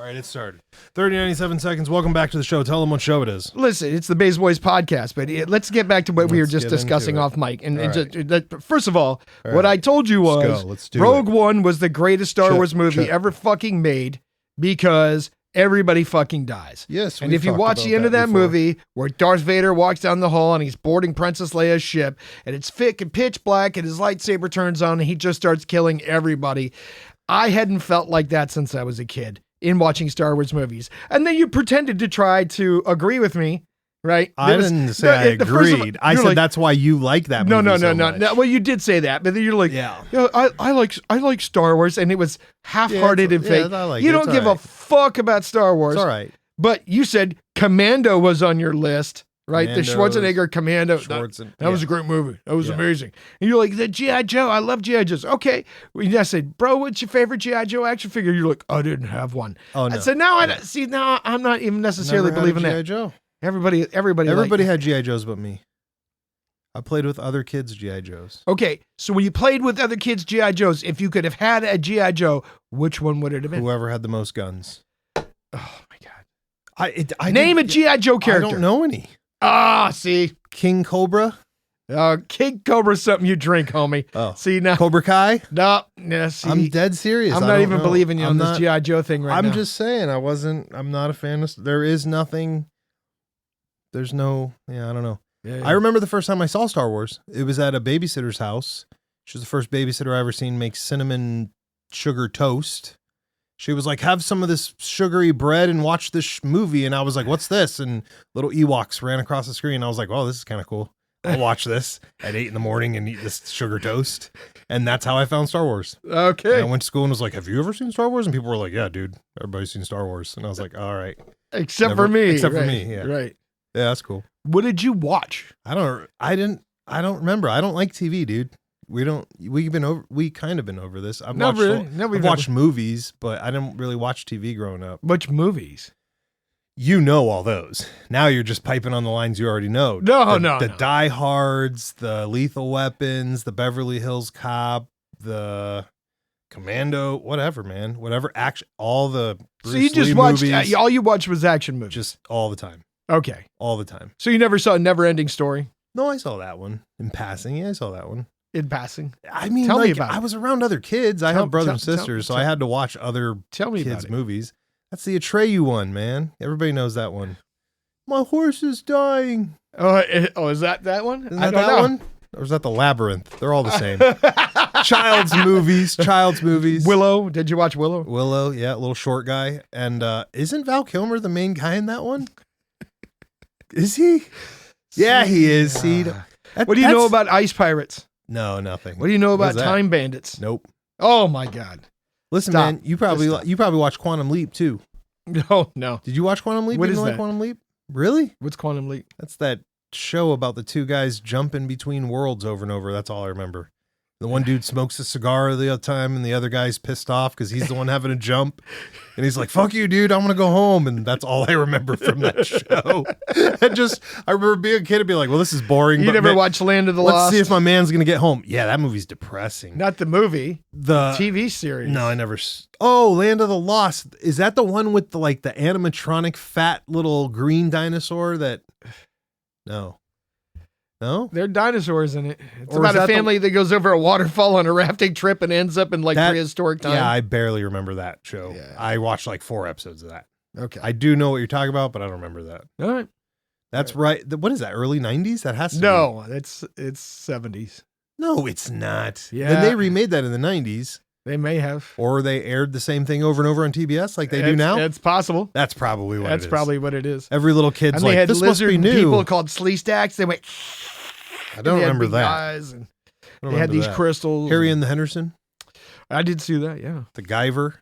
All right, it started. 30, 97 seconds. Welcome back to the show. Tell them what show it is. Listen, it's the Baes Boyz podcast, but let's get back to what we were just discussing off mic. And first of all, what I told you was Rogue One was the greatest Star Wars movie ever fucking made because everybody fucking dies. Yes, and if you watch the end of that movie where Darth Vader walks down the hall and he's boarding Princess Leia's ship and it's thick and pitch black and his lightsaber turns on and he just starts killing everybody. I hadn't felt like that since I was a kid in watching Star Wars movies. And then you pretended to try to agree with me, right? I didn't say I agreed. I said that's why you like that movie No. Well, you did say that, but then you're like, I like Star Wars, and it was half-hearted and fake. You don't give a fuck about Star Wars. It's all right. But you said Commando was on your list, right? The Schwarzenegger Commando. That was a great movie. That was amazing. And you're like, the G.I. Joe. I love G.I. Joes. Okay. I said, bro, what's your favorite G.I. Joe action figure? You're like, I didn't have one. Oh, no. I said, now I'm not even necessarily believing that. G.I. Joe. Everybody had G.I. Joes but me. I played with other kids' G.I. Joes. Okay. So when you played with other kids' G.I. Joes, if you could have had a G.I. Joe, which one would it have been? Whoever had the most guns. Oh, my God. I Name a G.I. Joe character. I don't know any. See. King Cobra? King Cobra's something you drink, homie. Oh. See, now. Cobra Kai? No, see. I'm dead serious. I'm not even believing you on this G.I. Joe thing right now. I'm just saying, I'm not a fan of, there is nothing, there's no, I don't know. Yeah. I remember the first time I saw Star Wars. It was at a babysitter's house. She was the first babysitter I ever seen make cinnamon sugar toast. She was like, have some of this sugary bread and watch this movie. And I was like, what's this? And little Ewoks ran across the screen. I was like, oh, this is kind of cool. I'll watch this at 8 a.m. and eat this sugar toast. And that's how I found Star Wars. Okay. And I went to school and was like, have you ever seen Star Wars? And people were like, yeah, dude, everybody's seen Star Wars. And I was like, all right. Except for me. Except for me. Yeah. Right. Yeah, that's cool. What did you watch? I don't remember. I don't like TV, dude. We kind of been over this. I've watched movies, but I didn't really watch TV growing up. Which movies? You know all those. Now you're just piping on the lines you already know. The Die Hards, the Lethal Weapons, the Beverly Hills Cop, the Commando, whatever, man. Whatever action, all the Bruce So you just Lee watched, movies, all you watched was action movies? just all the time. Okay. All the time. So you never saw a Never-Ending Story? No, I saw that one. In passing, yeah, I saw that one. In passing? I mean, tell me about it. I was around other kids. I have brothers and sisters, so I had to watch other kids' movies. That's the Atreyu one, man. Everybody knows that one. My horse is dying. Oh, is that one? Isn't that one? Or is that the Labyrinth? They're all the same. Child's movies. Willow. Did you watch Willow? Willow, yeah, little short guy. And isn't Val Kilmer the main guy in that one? Is he? Yeah, he is. See, what do you know about ice pirates? No, nothing. What do you know about time bandits? Nope. Oh my God. Listen, man, you probably watched Quantum Leap too. No. Did you watch Quantum Leap? What is that? Like Quantum Leap? Really? What's Quantum Leap? That's that show about the two guys jumping between worlds over and over. That's all I remember. The one dude smokes a cigar the other time, and the other guy's pissed off because he's the one having a jump. And he's like, fuck you, dude. I'm going to go home. And that's all I remember from that show. I remember being a kid and being like, well, this is boring. You never watched Land of the Lost? Let's see if my man's going to get home. Yeah, that movie's depressing. Not the movie. The TV series. No, I never. Oh, Land of the Lost. Is that the one with the animatronic fat little green dinosaur that... No. No? There are dinosaurs in it. It's about a family that goes over a waterfall on a rafting trip and ends up in prehistoric time. Yeah, I barely remember that show. Yeah. I watched 4 episodes of that. Okay. I do know what you're talking about, but I don't remember that. All right. That's right. What is that, early 90s? That has to be. No, it's 70s. No, it's not. Yeah. Then they remade that in the 90s. They may have. Or they aired the same thing over and over on TBS like they do now. It's possible. That's probably what it is. That's probably what it is. Every little kid's and they had this must be new. People called Slee Stacks. They went... I don't remember that. Eyes and they had these crystals. Harry and the Henderson? I did see that, yeah. The Guyver?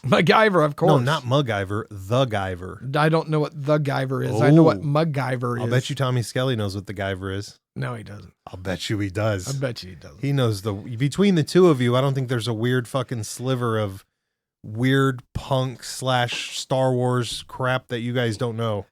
MacGyver, of course. No, not MacGyver. The Guyver. I don't know what the Guyver is. I know what MacGyver is. I'll bet you Tommy Skelly knows what the Guyver is. No, he doesn't. I'll bet you he does. I bet you he doesn't. He knows between the two of you, I don't think there's a weird fucking sliver of weird punk / Star Wars crap that you guys don't know.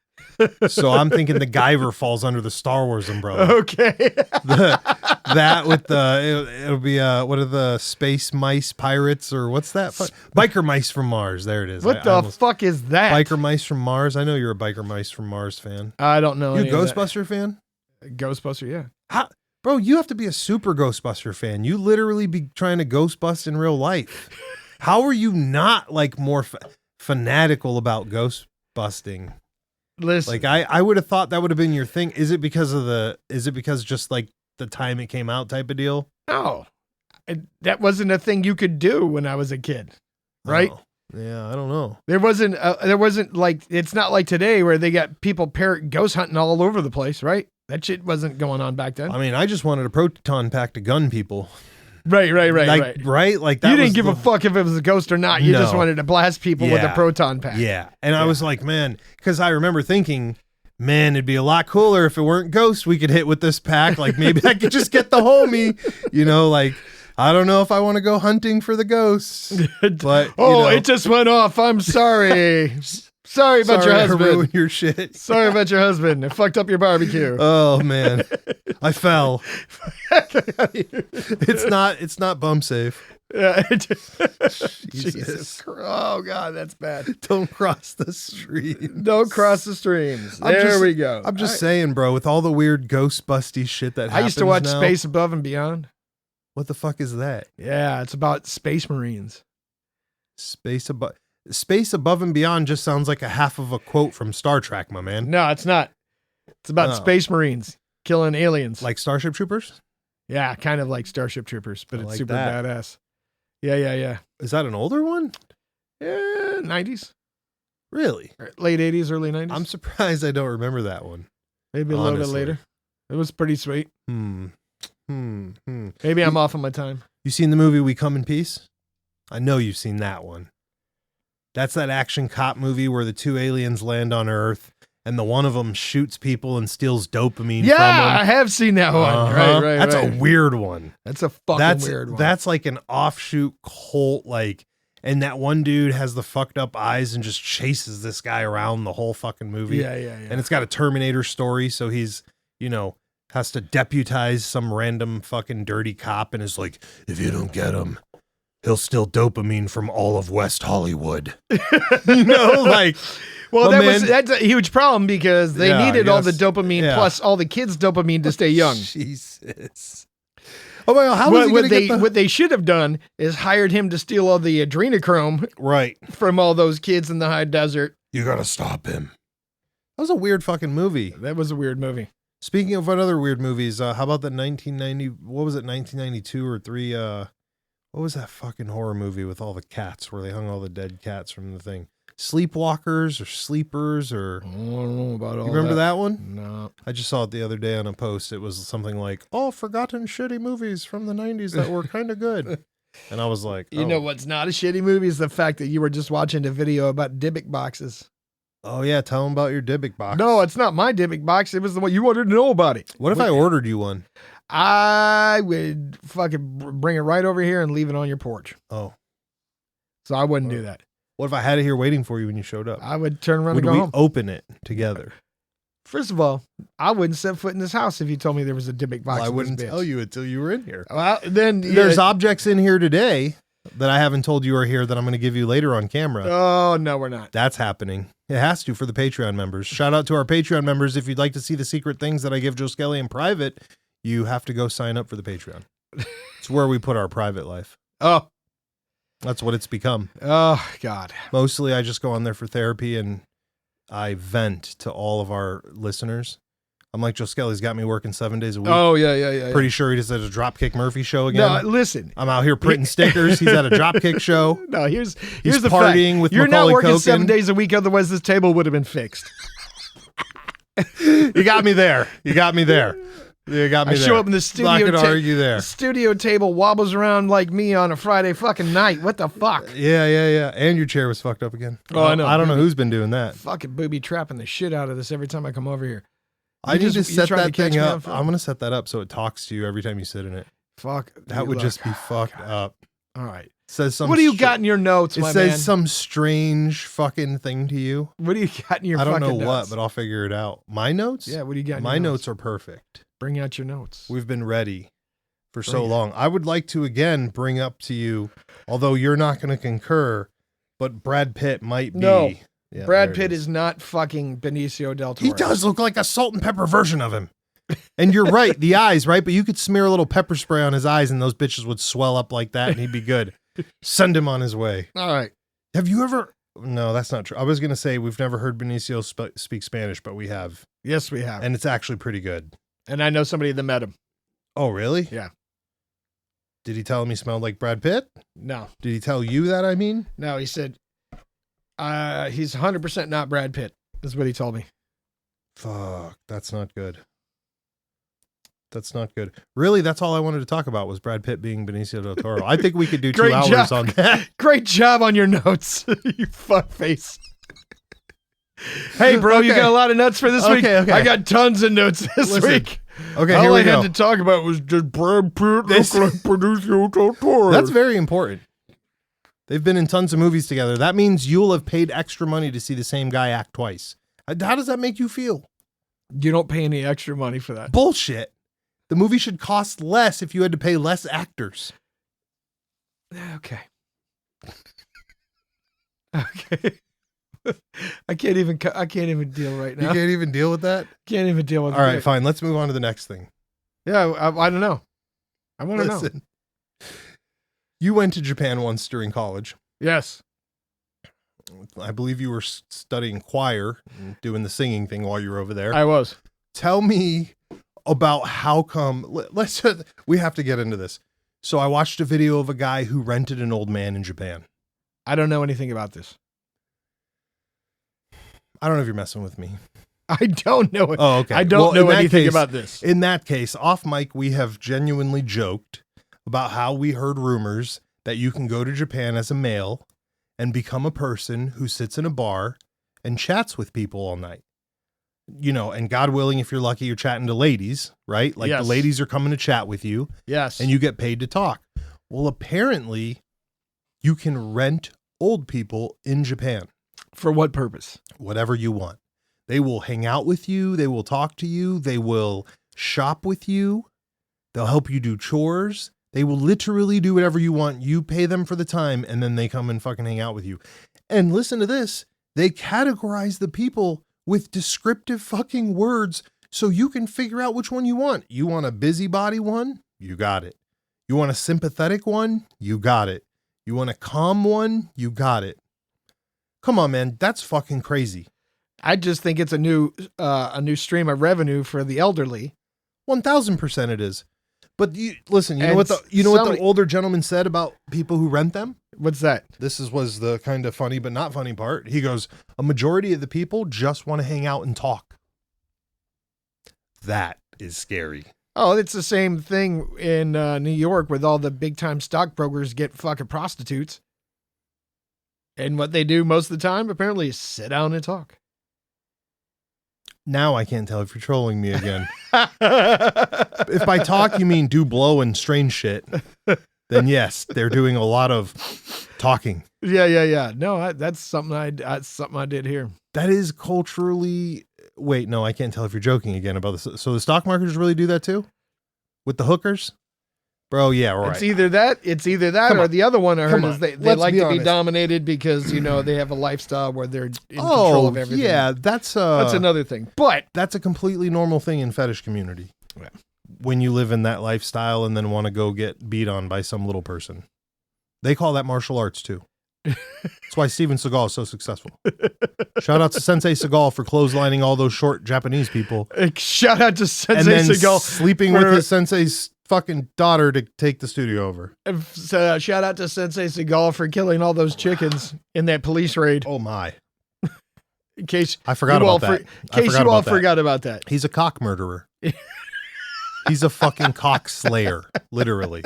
So I'm thinking the Guyver falls under the Star Wars umbrella. Okay. That with it'll be what are the space mice pirates or what's that? Biker mice from Mars. There it is. What the fuck is that? Biker mice from Mars. I know you're a Biker mice from Mars fan. I don't know. You a Ghostbuster fan? Ghostbuster, yeah. Bro, you have to be a super Ghostbuster fan. You literally be trying to Ghostbust in real life. How are you not like more fanatical about Ghostbusting? Listen, like I would have thought that would have been your thing. Is it because just like the time it came out type of deal? No, that wasn't a thing you could do when I was a kid, right? Oh, yeah, I don't know. There wasn't like, it's not like today where they got people ghost hunting all over the place, right? That shit wasn't going on back then. I mean, I just wanted a proton pack to gun people. Right. Like that. You didn't give a fuck if it was a ghost or not. You just No. wanted to blast people with a proton pack. Yeah. And I was like, man, because I remember thinking, man, it'd be a lot cooler if it weren't ghosts we could hit with this pack. Like maybe I could just get the homie, like, I don't know if I want to go hunting for the ghosts. But it just went off. I'm sorry. Sorry about your husband. I ruined your shit. Sorry about your husband. It fucked up your barbecue. Oh man, I fell. It's not bump safe. Yeah. Jesus. Oh God, that's bad. Don't cross the stream. Don't cross the streams. There we go. I'm just saying, bro. With all the weird ghost busty shit that happens I used to watch now, Space Above and Beyond. What the fuck is that? Yeah, it's about space marines. Space Above and Beyond just sounds like a half of a quote from Star Trek, my man. No, it's not. It's about space marines killing aliens. Like Starship Troopers? Yeah, kind of like Starship Troopers, but it's like super that. badass. Yeah. Is that an older one? Yeah, 90s. Really? Late 80s, early 90s. I'm surprised I don't remember that one. Maybe a little bit later. It was pretty sweet. Maybe I'm off on my time. You seen the movie We Come in Peace? I know you've seen that one. That's that action cop movie where the two aliens land on Earth and the one of them shoots people and steals dopamine from them. Yeah, I have seen that one. Right. That's a weird one. That's a fucking weird one. That's like an offshoot cult, and that one dude has the fucked up eyes and just chases this guy around the whole fucking movie. Yeah. And it's got a Terminator story, so he's, has to deputize some random fucking dirty cop and is like, if you don't get him, he'll steal dopamine from all of West Hollywood. Well, that's a huge problem because they needed all the dopamine plus all the kids' dopamine to stay young. Jesus. Oh my God, how was he going to get what they should have done is hired him to steal all the adrenochrome from all those kids in the high desert. You got to stop him. That was a weird fucking movie. That was a weird movie. Speaking of what other weird movies, how about the 1992 or 3, what was that fucking horror movie with all the cats where they hung all the dead cats from the thing? Sleepwalkers or Sleepers or... I don't know about all that. You remember that one? No. I just saw it the other day on a post. It was something like, forgotten shitty movies from the 90s that were kind of good. And I was like... You know what's not a shitty movie is the fact that you were just watching a video about Dybbuk boxes. Oh, yeah. Tell them about your Dybbuk box. No, it's not my Dybbuk box. It was the one you wanted to know about it. What if I ordered you one? I would fucking bring it right over here and leave it on your porch. Oh. So I wouldn't do that. What if I had it here waiting for you when you showed up? I would turn around and go home. Would we open it together? First of all, I wouldn't set foot in this house if you told me there was a Dybbuk box. Well, I wouldn't tell you until you were in here. Well, then there's objects in here today that I haven't told you are here that I'm going to give you later on camera. Oh, no, we're not. That's happening. It has to for the Patreon members. Shout out to our Patreon members. If you'd like to see the secret things that I give Joe Skelly in private, you have to go sign up for the Patreon. It's where we put our private life. Oh. That's what it's become. Oh, God. Mostly I just go on there for therapy and I vent to all of our listeners. I'm like, Joe Skelly's got me working 7 days a week. Oh, yeah. Pretty sure he just at a Dropkick Murphy show again. No, listen. I'm out here printing stickers. He's at a Dropkick show. No, here's He's the partying fact. with You're Macaulay not working Culkin. 7 days a week, otherwise this table would have been fixed. You got me there. You got me there. I show up in the studio. Not gonna argue there. The studio table wobbles around like me on a Friday fucking night. What the fuck? Yeah. And your chair was fucked up again. Oh, I know. I don't know who's been doing that. Fucking booby trapping the shit out of this every time I come over here. I need to set that thing up. I'm going to set that up so it talks to you every time you sit in it. Fuck. That would just be fucked up. All right. says some. What do you got in your notes, It my says man? some strange fucking thing to you. What do you got in your I don't fucking know notes? what, but I'll figure it out. My notes? Yeah, what do you got in My your notes are perfect. Bring out your notes. We've been ready for so Bring it. long. I would like to again bring up to you, although you're not going to concur, but Brad Pitt might be. No. Yeah, Brad there it Pitt is not fucking Benicio del Toro. He does look like a salt and pepper version of him. And you're right, the eyes, right? But you could smear a little pepper spray on his eyes and those bitches would swell up like that and he'd be good. Send him on his way. All right. Have you ever... No, that's not true. I was going to say we've never heard Benicio speak Spanish, but we have. Yes, we have. And it's actually pretty good. And I know somebody that met him. Oh, really? Yeah. Did he tell him he smelled like Brad Pitt? No. Did he tell you that, I mean? No, he said he's 100% not Brad Pitt, is what he told me. Fuck, that's not good. That's not good. Really, that's all I wanted to talk about was Brad Pitt being Benicio del Toro. I think we could do 2 Great hours job. on that. Great job on your notes, you fuckface. Hey, bro, you Okay. got a lot of notes for this week? Okay. I got tons of notes this Listen. week. Okay, All here we I go. had to talk about was just Brad Pitt This- look like Benicio del Toro. That's very important. They've been in tons of movies together. That means you'll have paid extra money to see the same guy act twice. How does that make you feel? You don't pay any extra money for that. Bullshit. The movie should cost less if you had to pay less actors. Okay. Okay. I can't even deal right You now. can't even deal with that? Can't even deal with All right, it. fine. Let's move on to the next thing. Yeah, I don't know. I want to know. Listen. You went to Japan once during college. Yes. I believe you were studying choir and doing the singing thing while you were over there. I was. Tell me about how come we have to get into this. So I watched a video of a guy who rented an old man in Japan. I don't know anything about this. I don't know if you're messing with me. I don't know it. Oh, okay. I don't Well, know in that anything case- about this. In that case, off mic, we have genuinely joked about how we heard rumors that you can go to Japan as a male and become a person who sits in a bar and chats with people all night. You know, and God willing, if you're lucky, you're chatting to ladies, right? Like Yes. the ladies are coming to chat with you Yes. and you get paid to talk. Well, apparently you can rent old people in Japan. For what purpose? Whatever you want. They will hang out with you. They will talk to you. They will shop with you. They'll help you do chores. They will literally do whatever you want. You pay them for the time and then they come and fucking hang out with you. And listen to this. They categorize the people with descriptive fucking words so you can figure out which one you want. You want a busybody one? You got it. You want a sympathetic one? You got it. You want a calm one? You got it. Come on, man. That's fucking crazy. I just think it's a new stream of revenue for the elderly. 1000% it is. But you listen, you know And what the somebody- older gentleman said about people who rent them? What's that? Was the kind of funny but not funny part. He goes, a majority of the people just want to hang out and talk. That is scary. Oh, it's the same thing in New York with all the big time stockbrokers get fucking prostitutes. And what they do most of the time, apparently, is sit down and talk. Now I can't tell if you're trolling me again. If by talk you mean do blow and strange shit, then yes, they're doing a lot of talking. Yeah. No, that's something I did here. That is culturally. Wait, no, I can't tell if you're joking again about this. So the stock marketers really do that too, with the hookers, bro. Yeah, right. It's either that Come or on. the other one I Come heard on. is they Let's like be to be honest. dominated because, they have a lifestyle where they're in control of everything. yeah, that's another thing. But that's a completely normal thing in fetish community. Yeah. When you live in that lifestyle and then want to go get beat on by some little person, they call that martial arts too. That's why Steven Seagal is so successful. Shout out to Sensei Seagal for clotheslining all those short Japanese people. shout out to And Sensei then Seagal. sleeping with his sensei's fucking daughter to take the studio over. Shout out to Sensei Seagal for killing all those chickens in that police raid. Oh my. In case I forgot you all about that. in I case forgot you all about that. forgot about that. He's a cock murderer. He's a fucking cock slayer, literally.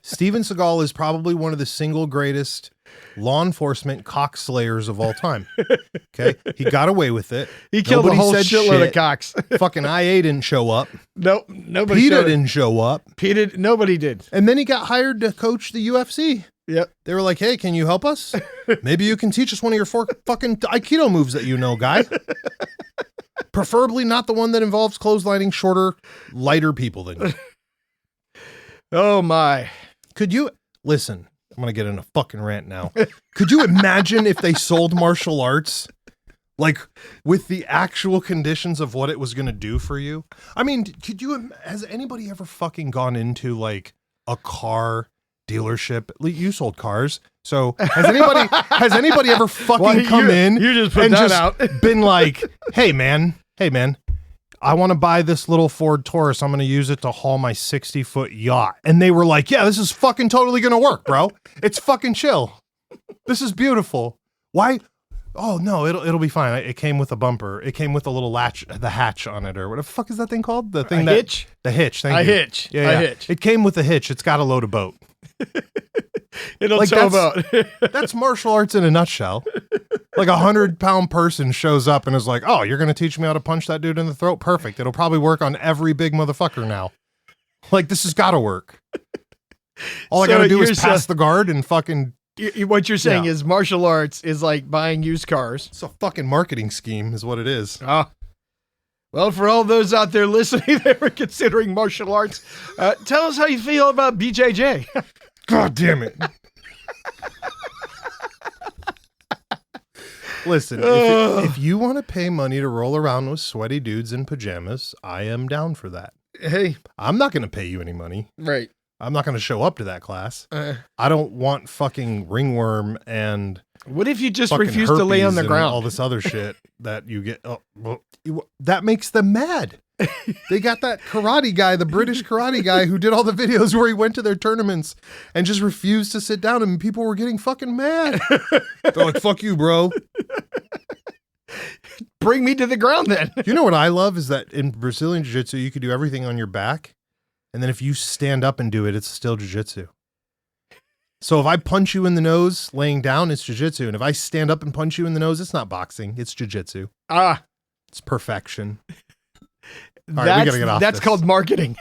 Steven Seagal is probably one of the single greatest law enforcement cock slayers of all time. Okay? He got away with it. He killed a Nobody whole said shitload of shit. cocks. Fucking IA didn't show up. Nope, nobody PETA showed it. didn't show up. Nobody did. And then he got hired to coach the UFC. Yep. They were like, hey, can you help us? Maybe you can teach us one of your 4 fucking Aikido moves that you know, guy. Preferably not the one that involves clotheslining shorter, lighter people than you. Oh, my. Could you... Listen, I'm going to get in a fucking rant now. Could you imagine if they sold martial arts, like, with the actual conditions of what it was going to do for you? I mean, has anybody ever fucking gone into, like, a car dealership? You sold cars. So has anybody ever fucking come in you just put and that just out. been like, hey, man, I want to buy this little Ford Taurus. I'm going to use it to haul my 60-foot yacht. And they were like, yeah, this is fucking totally going to work, bro. It's fucking chill. This is beautiful. Why? Oh, no, it'll be fine. It came with a bumper. It came with a little the hatch on it, or what the fuck is that thing called? The thing hitch? The hitch. Thank you. Hitch. Yeah. Hitch. It came with a hitch. It's got a load of boat. It'll like tow boat. That's martial arts in a nutshell. Like 100-pound person shows up and is like, oh, you're going to teach me how to punch that dude in the throat? Perfect. It'll probably work on every big motherfucker now. Like, this has got to work. All I got to do is pass the guard and fucking... What you're saying is martial arts is like buying used cars. It's a fucking marketing scheme is what it is. Oh. Well, for all those out there listening that were considering martial arts, tell us how you feel about BJJ. God damn it. Listen, if you want to pay money to roll around with sweaty dudes in pajamas, I am down for that. Hey. I'm not going to pay you any money. Right. I'm not going to show up to that class. I don't want fucking ringworm and... What if you just refuse to lay on the ground? All this other shit that you get. That makes them mad. They got that karate guy, the British karate guy who did all the videos where he went to their tournaments and just refused to sit down, and people were getting fucking mad. They're like, fuck you, bro. Bring me to the ground then. You know what I love is that in Brazilian Jiu-Jitsu, you could do everything on your back. And then if you stand up and do it, it's still Jiu-Jitsu. So if I punch you in the nose laying down, it's Jiu-Jitsu. And if I stand up and punch you in the nose, it's not boxing. It's Jiu-Jitsu. It's perfection. All right, we gotta get off That's this. Called marketing.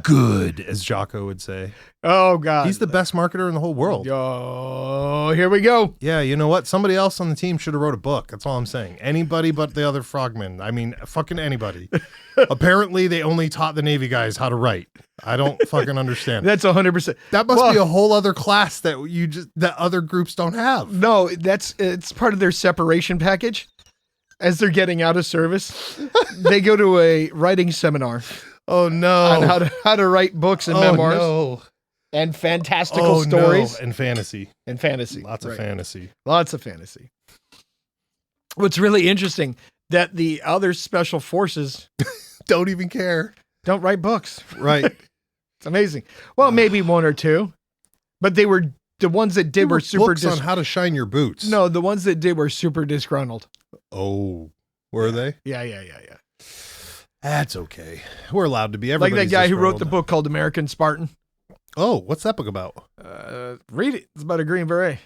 Good, as Jocko would say. Oh, God. He's the best marketer in the whole world. Oh, here we go. Yeah, you know what? Somebody else on the team should have wrote a book. That's all I'm saying. Anybody but the other frogmen. I mean, fucking anybody. Apparently, they only taught the Navy guys how to write. I don't fucking understand. That's 100%. That must be a whole other class that other groups don't have. No, it's part of their separation package. As they're getting out of service, they go to a writing seminar. Oh no! On how to write books and memoirs. No. And fantastical stories. No. And fantasy. Lots of fantasy. Lots of fantasy. What's really interesting that the other special forces don't even care. Don't write books. Right. It's amazing. Well, maybe one or two, but the ones that did were super books on how to shine your boots. No, the ones that did were super disgruntled. Oh, were they? Yeah. That's okay. We're allowed to be. Like that guy who wrote the book called American Spartan. Oh, what's that book about? Read it. It's about a Green Beret.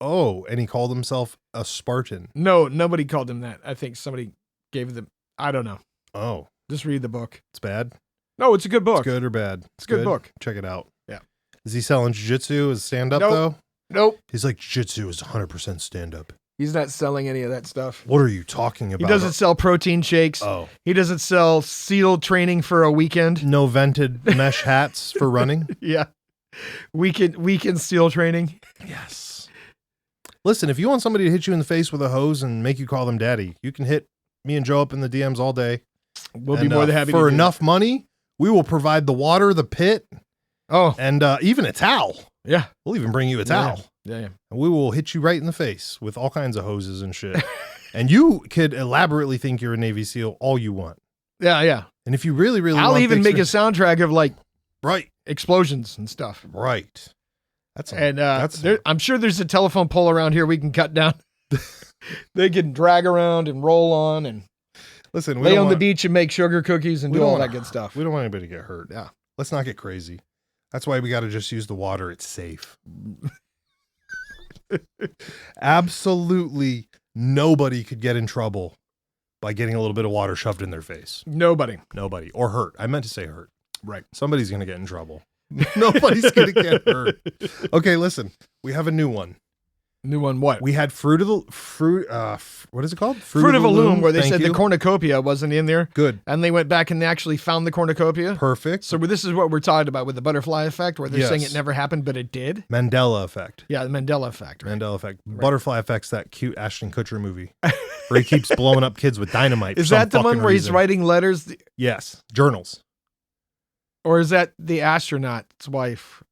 Oh, and he called himself a Spartan. No, nobody called him that. I think somebody gave them. I don't know. Oh. Just read the book. It's bad? No, it's a good book. It's good or bad? It's a good book. Check it out. Yeah. Is he selling jiu-jitsu as stand-up, though? Nope. He's like, jiu-jitsu is 100% stand-up. He's not selling any of that stuff. What are you talking about? He doesn't sell protein shakes. Oh. He doesn't sell SEAL training for a weekend. No vented mesh hats for running? Yeah. Weekend SEAL training. Yes. Listen, if you want somebody to hit you in the face with a hose and make you call them daddy, you can hit me and Joe up in the DMs all day. We'll be more than happy to do for enough money, we will provide the water, the pit, and even a towel. Yeah. We'll even bring you a towel. Yeah. And we will hit you right in the face with all kinds of hoses and shit. And you could elaborately think you're a Navy SEAL all you want. Yeah. And if you really, really I'll want even make a soundtrack of like explosions and stuff. Right. I'm sure there's a telephone pole around here we can cut down. They can drag around and roll on and lay on the beach and make sugar cookies and do all that good stuff. We don't want anybody to get hurt. Yeah. Let's not get crazy. That's why we got to just use the water. It's safe. Absolutely nobody could get in trouble by getting a little bit of water shoved in their face. Nobody. Or hurt. I meant to say hurt. Right. Somebody's going to get in trouble. Nobody's gonna get hurt. Okay, listen. We have a new one. New one, what? We had what is it called? Fruit of the Loom, where they Thank said you. the cornucopia wasn't in there. Good. And they went back and they actually found the cornucopia. Perfect. So this is what we're talking about with the butterfly effect, where they're saying it never happened, but it did. Mandela effect. Yeah, the Mandela effect. Right? Mandela effect. Right. Butterfly effect's that cute Ashton Kutcher movie where he keeps blowing up kids with dynamite. Is that the one where he's writing letters? Yes. Journals. Or is that the astronaut's wife?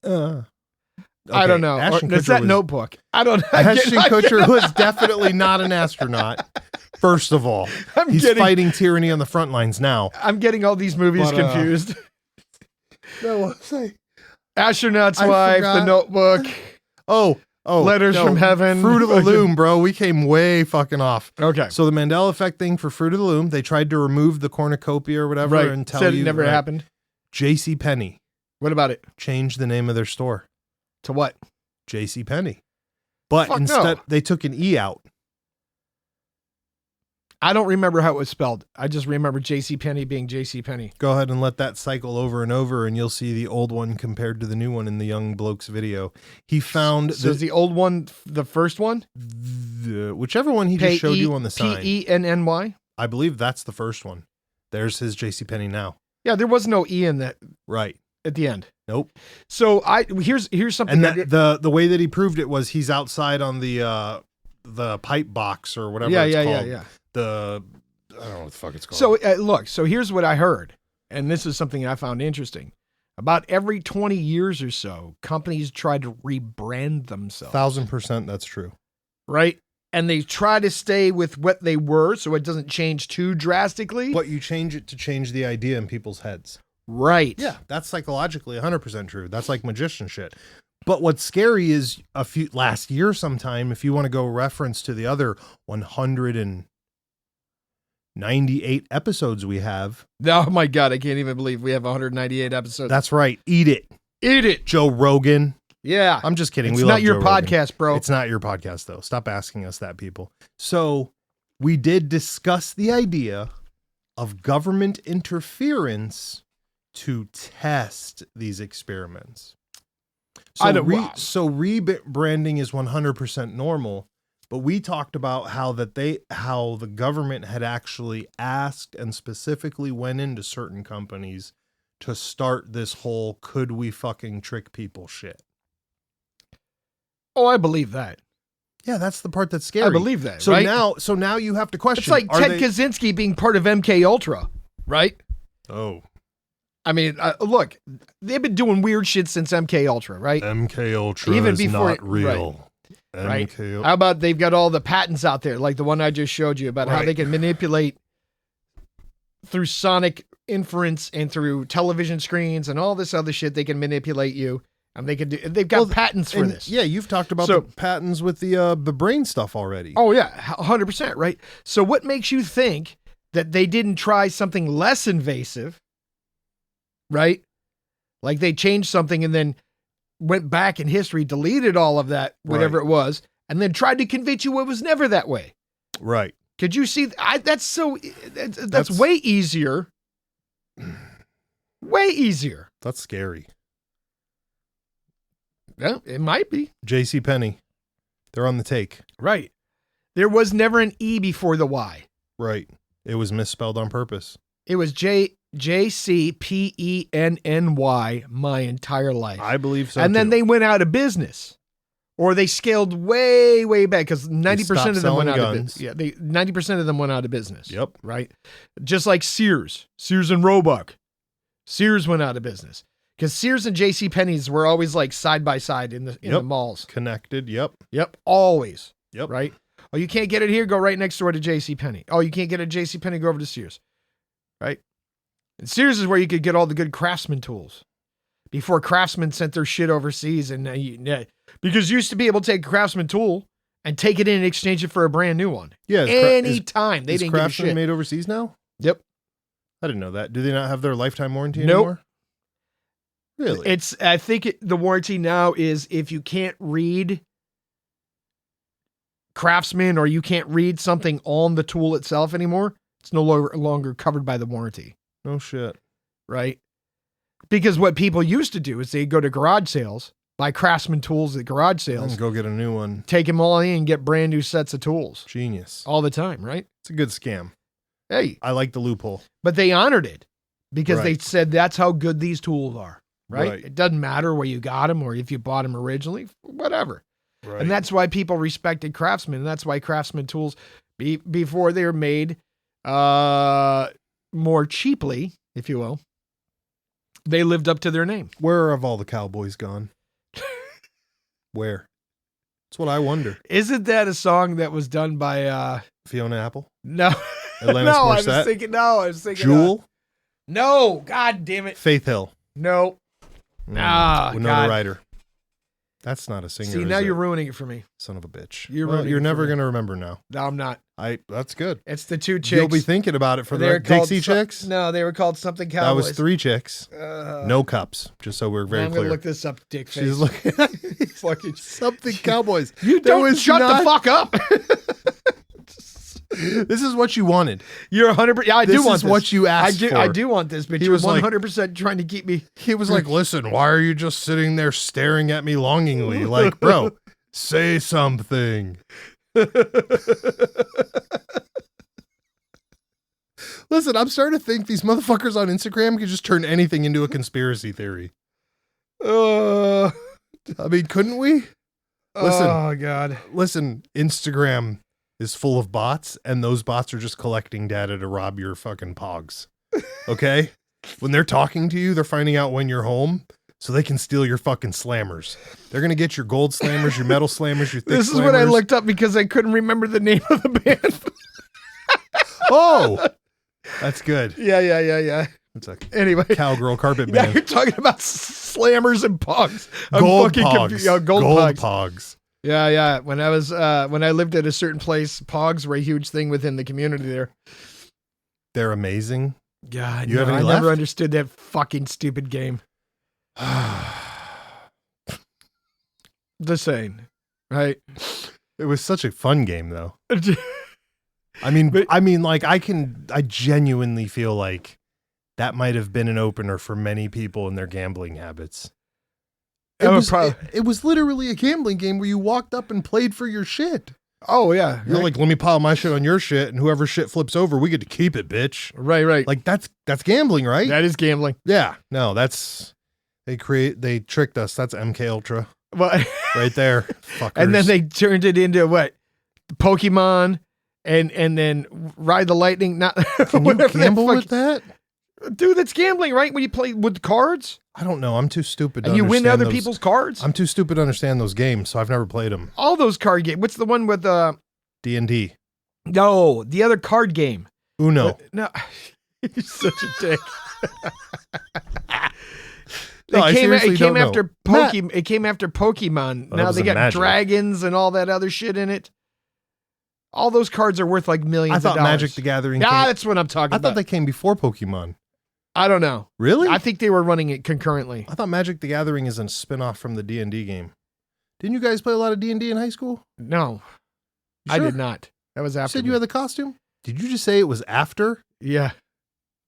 Okay, I don't know. Is that Notebook? I don't know. Ashton Kutcher was definitely not an astronaut. First of all, he's fighting tyranny on the front lines now. I'm getting all these movies confused. No, Astronaut's wife, The Notebook. Oh, Letters from Heaven. Fruit of the Loom, bro. We came way fucking off. Okay. So the Mandela effect thing for Fruit of the Loom, they tried to remove the cornucopia or whatever and tell Said you it never happened. JCPenney. What about it? Changed the name of their store. To what? JCPenney. But instead, they took an E out. I don't remember how it was spelled. I just remember JCPenney being JCPenney. Go ahead and let that cycle over and over, and you'll see the old one compared to the new one in the young bloke's video. He found... So is the old one the first one? Whichever one he just showed you on the sign. Penny? I believe that's the first one. There's his JCPenney now. Yeah, there was no E in that. Right. At the end. Nope. So here's something. And the way that he proved it was he's outside on the pipe box or whatever it's called. Yeah. I don't know what the fuck it's called. So look, so here's what I heard, and this is something I found interesting. About every 20 years or so, companies try to rebrand themselves. 1000% that's true. Right? And they try to stay with what they were so it doesn't change too drastically. But you change it to change the idea in people's heads. Right. Yeah, that's psychologically 100% true. That's like magician shit. But what's scary is last year sometime, if you want to go reference to the other 198 episodes we have. Oh my God, I can't even believe we have 198 episodes. That's right. Eat it. Eat it. Joe Rogan. Yeah. I'm just kidding. It's not your podcast, bro. It's not your podcast, though. Stop asking us that, people. So we did discuss the idea of government interference to test these experiments. So rebranding is 100% normal, but we talked about how the government had actually asked and specifically went into certain companies to start this whole could we fucking trick people shit. Oh, I believe that. Yeah, that's the part that's scary. I believe that. So right? now you have to question. It's like Ted Kaczynski being part of MK Ultra, right? Oh. I mean, look, they've been doing weird shit since MK Ultra, right? MK Ultra even is before not real. Right. How about they've got all the patents out there, like the one I just showed you about how they can manipulate through sonic inference and through television screens and all this other shit. They can manipulate you, and they can do. They've got patents for this. Yeah, you've talked about the patents with the brain stuff already. Oh yeah, 100%. Right. So what makes you think that they didn't try something less invasive? Right? Like they changed something and then went back in history, deleted all of that, whatever it was, and then tried to convince you it was never that way. Right. Could you see? That's way easier. Way easier. That's scary. Yeah, it might be. JCPenney. They're on the take. Right. There was never an E before the Y. Right. It was misspelled on purpose. It was JCPENNY my entire life. I believe so. And then they went out of business, or they scaled way, way back because 90% of them went out of business. Yeah, 90% of them went out of business. Yep. Right. Just like Sears and Roebuck. Sears went out of business because Sears and JCPenney's were always like side by side in the malls. Connected. Yep. Yep. Always. Yep. Right. Oh, you can't get it here. Go right next door to JCPenney. Oh, you can't get a JCPenney. Go over to Sears. Right. And Sears is where you could get all the good Craftsman tools before Craftsman sent their shit overseas. And because you used to be able to take a Craftsman tool and take it in and exchange it for a brand new one. Yeah. Anytime. They didn't give a shit. Craftsman made overseas now? Yep. I didn't know that. Do they not have their lifetime warranty anymore? Really? I think the warranty now is if you can't read Craftsman or you can't read something on the tool itself anymore, it's no longer covered by the warranty. No shit. Right? Because what people used to do is they'd go to garage sales, buy Craftsman tools at garage sales, And go get a new one. take them all in and get brand new sets of tools. Genius. All the time, right? It's a good scam. Hey. I like the loophole. But they honored it because they Right. said that's how good these tools are, right? Right. It doesn't matter where you got them or if you bought them originally, whatever. Right. And that's why people respected Craftsman. And that's why Craftsman tools, before they were made more cheaply, if you will, they lived up to their name. Where have all the cowboys gone? Where? That's what I wonder. Isn't that a song that was done by Fiona Apple? no. Alanis No, I Morissette? was thinking Jewel? no, god damn it. Faith Hill? No. Ah, Winona God. Ryder. That's not a singer. See, is now it? you're ruining it for me. Son of a bitch. You're Well, ruining you're it for never me. going to remember now. No, I'm not. That's good. It's the two chicks. You'll be thinking about it for They were the called Dixie Chicks? No, they were called something That Cowboys. was 3 chicks. No cups, just so we're very I'm clear. gonna look this up, dick face. She's looking Fucking something Cowboys. You There don't was shut not- the fuck up. This is what you wanted. You're 100%. Yeah, I This do want is this. what you asked for. I do want this, but He you're was like- 100% trying to keep me. He was like, listen, why are you just sitting there staring at me longingly? Like, bro, say something. Listen, I'm starting to think these motherfuckers on Instagram can just turn anything into a conspiracy theory. I mean, couldn't we? Listen. Oh God. Listen, Instagram is full of bots, and those bots are just collecting data to rob your fucking pogs. Okay? When they're talking to you, they're finding out when you're home so they can steal your fucking slammers. They're going to get your gold slammers, your metal slammers, your thick This is slammers. what I looked up because I couldn't remember the name of the band. Oh! That's good. Yeah. It's a Anyway. cowgirl carpet Now band. you're talking about slammers and pugs. I'm Gold fucking pogs. confused. Oh, gold pugs. pogs. Yeah. When I lived at a certain place, pogs were a huge thing within the community there. They're amazing. God, You have any I left? never understood that fucking stupid game. Just saying, right? It was such a fun game, though. I mean, I genuinely feel like that might have been an opener for many people in their gambling habits. It was literally a gambling game where you walked up and played for your shit. Oh yeah, You're like, let me pile my shit on your shit, and whoever shit flips over, we get to keep it, bitch. right. Like that's gambling, right? That is gambling. Yeah. No, they tricked us. That's MK Ultra Well, right there. Fuckers. and then they turned it into what? Pokemon, and then Ride the Lightning. Not Can you whatever gamble that with that? Dude, that's gambling, right? When you play with cards I don't know. I'm too stupid to and you win understand other those- people's cards. I'm too stupid to understand those games, so I've never played them. All those card games. What's the one with D&D. No, the other card game. Uno. No, you're such a dick. No, I seriously it came don't know. after Pokemon. It came after Pokemon. Oh, that Now was they a got Magic. dragons and all that other shit in it. All those cards are worth like millions I of thought dollars. Magic the Gathering Yeah, came, that's what I'm talking I about. thought they came before Pokemon. I don't know. Really? I think they were running it concurrently. I thought Magic the Gathering is a spin-off from the D&D game. Didn't you guys play a lot of D&D in high school? No, You I sure? did not. That was You after. said you me. had the costume? Did you just say it was after? Yeah.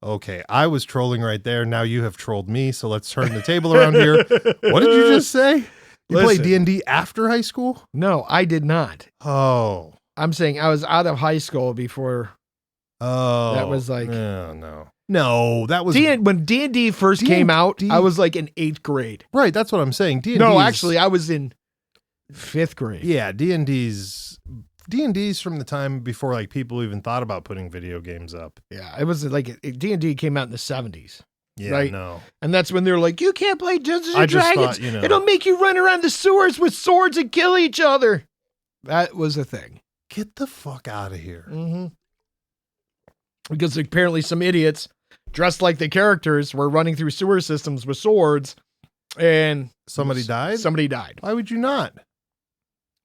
Okay, I was trolling right there. Now you have trolled me, so let's turn the table around here. What did you just say? You played Listen. D&D after high school? No, I did not. Oh. I'm saying I was out of high school before. Oh. That was like- No, that was When D&D first came out, I was like in 8th grade. right. That's what I'm saying. D&D. No, actually, I was in 5th grade. yeah, D&D's from the time before like people even thought about putting video games up. Yeah, it was like D&D came out in the 70s. Yeah, Right. no. And that's when they're like, you can't play Dungeons I and just Dragons. thought, you know. It'll make you run around the sewers with swords and kill each other. That was a thing. Get the fuck out of here. Mm-hmm. Because apparently some idiots dressed like the characters were running through sewer systems with swords and Somebody died? Somebody died. Why would you not?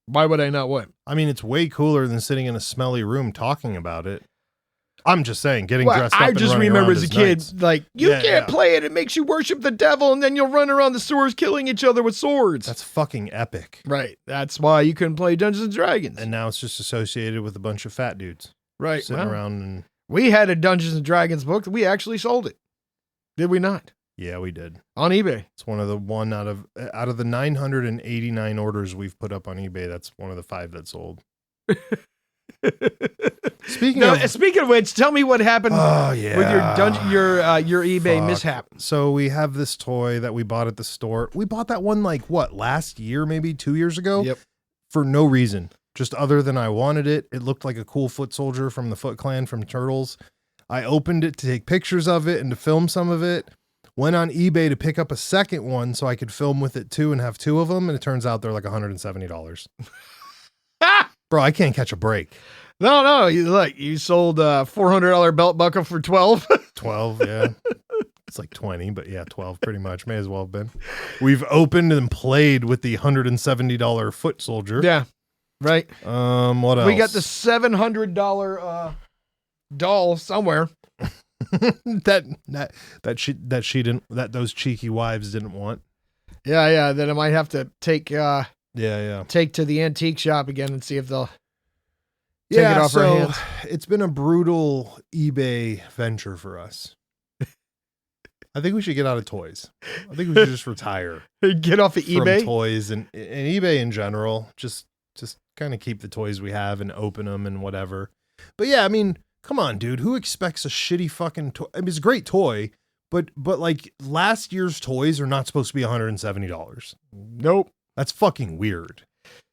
Why would I not what? I mean, it's way cooler than sitting in a smelly room talking about it. I'm just saying, getting Well, dressed up I and just running remember around as a is kid, nice. like, you Yeah, can't yeah. play it. It makes you worship the devil, and then you'll run around the sewers killing each other with swords. That's fucking epic. Right. That's why you couldn't play Dungeons and Dragons. And now it's just associated with a bunch of fat dudes right. sitting Well, around and we had a Dungeons and Dragons book. We actually sold it. Did we not? Yeah, we did. On eBay. It's one out of the 989 orders we've put up on eBay. That's one of the 5 that sold. Speaking of which, tell me what happened with your eBay mishap. So we have this toy that we bought at the store. We bought that one last year, maybe 2 years ago. Yep. For no reason, just other than I wanted it. It looked like a cool foot soldier from the Foot Clan from Turtles. I opened it to take pictures of it and to film some of it. Went on eBay to pick up a second one so I could film with it too and have 2 of them. And it turns out they're like $170. Bro, I can't catch a break. No. You sold a $400 belt buckle for 12. 12, yeah. It's like 20, but yeah, 12 pretty much. May as well have been. We've opened and played with the $170 foot soldier. Yeah. Right. What else? We got the $700 doll somewhere. that those cheeky wives didn't want. Yeah. Then I might have to take take to the antique shop again and see if they'll take it off our hands. It's been a brutal eBay venture for us. I think we should get out of toys. I think we should just retire. Get off of eBay? From toys and eBay in general. Just kind of keep the toys we have and open them and whatever. But yeah, I mean, come on, dude. Who expects a shitty fucking toy? I mean, it's a great toy, but like last year's toys are not supposed to be $170. Nope. That's fucking weird.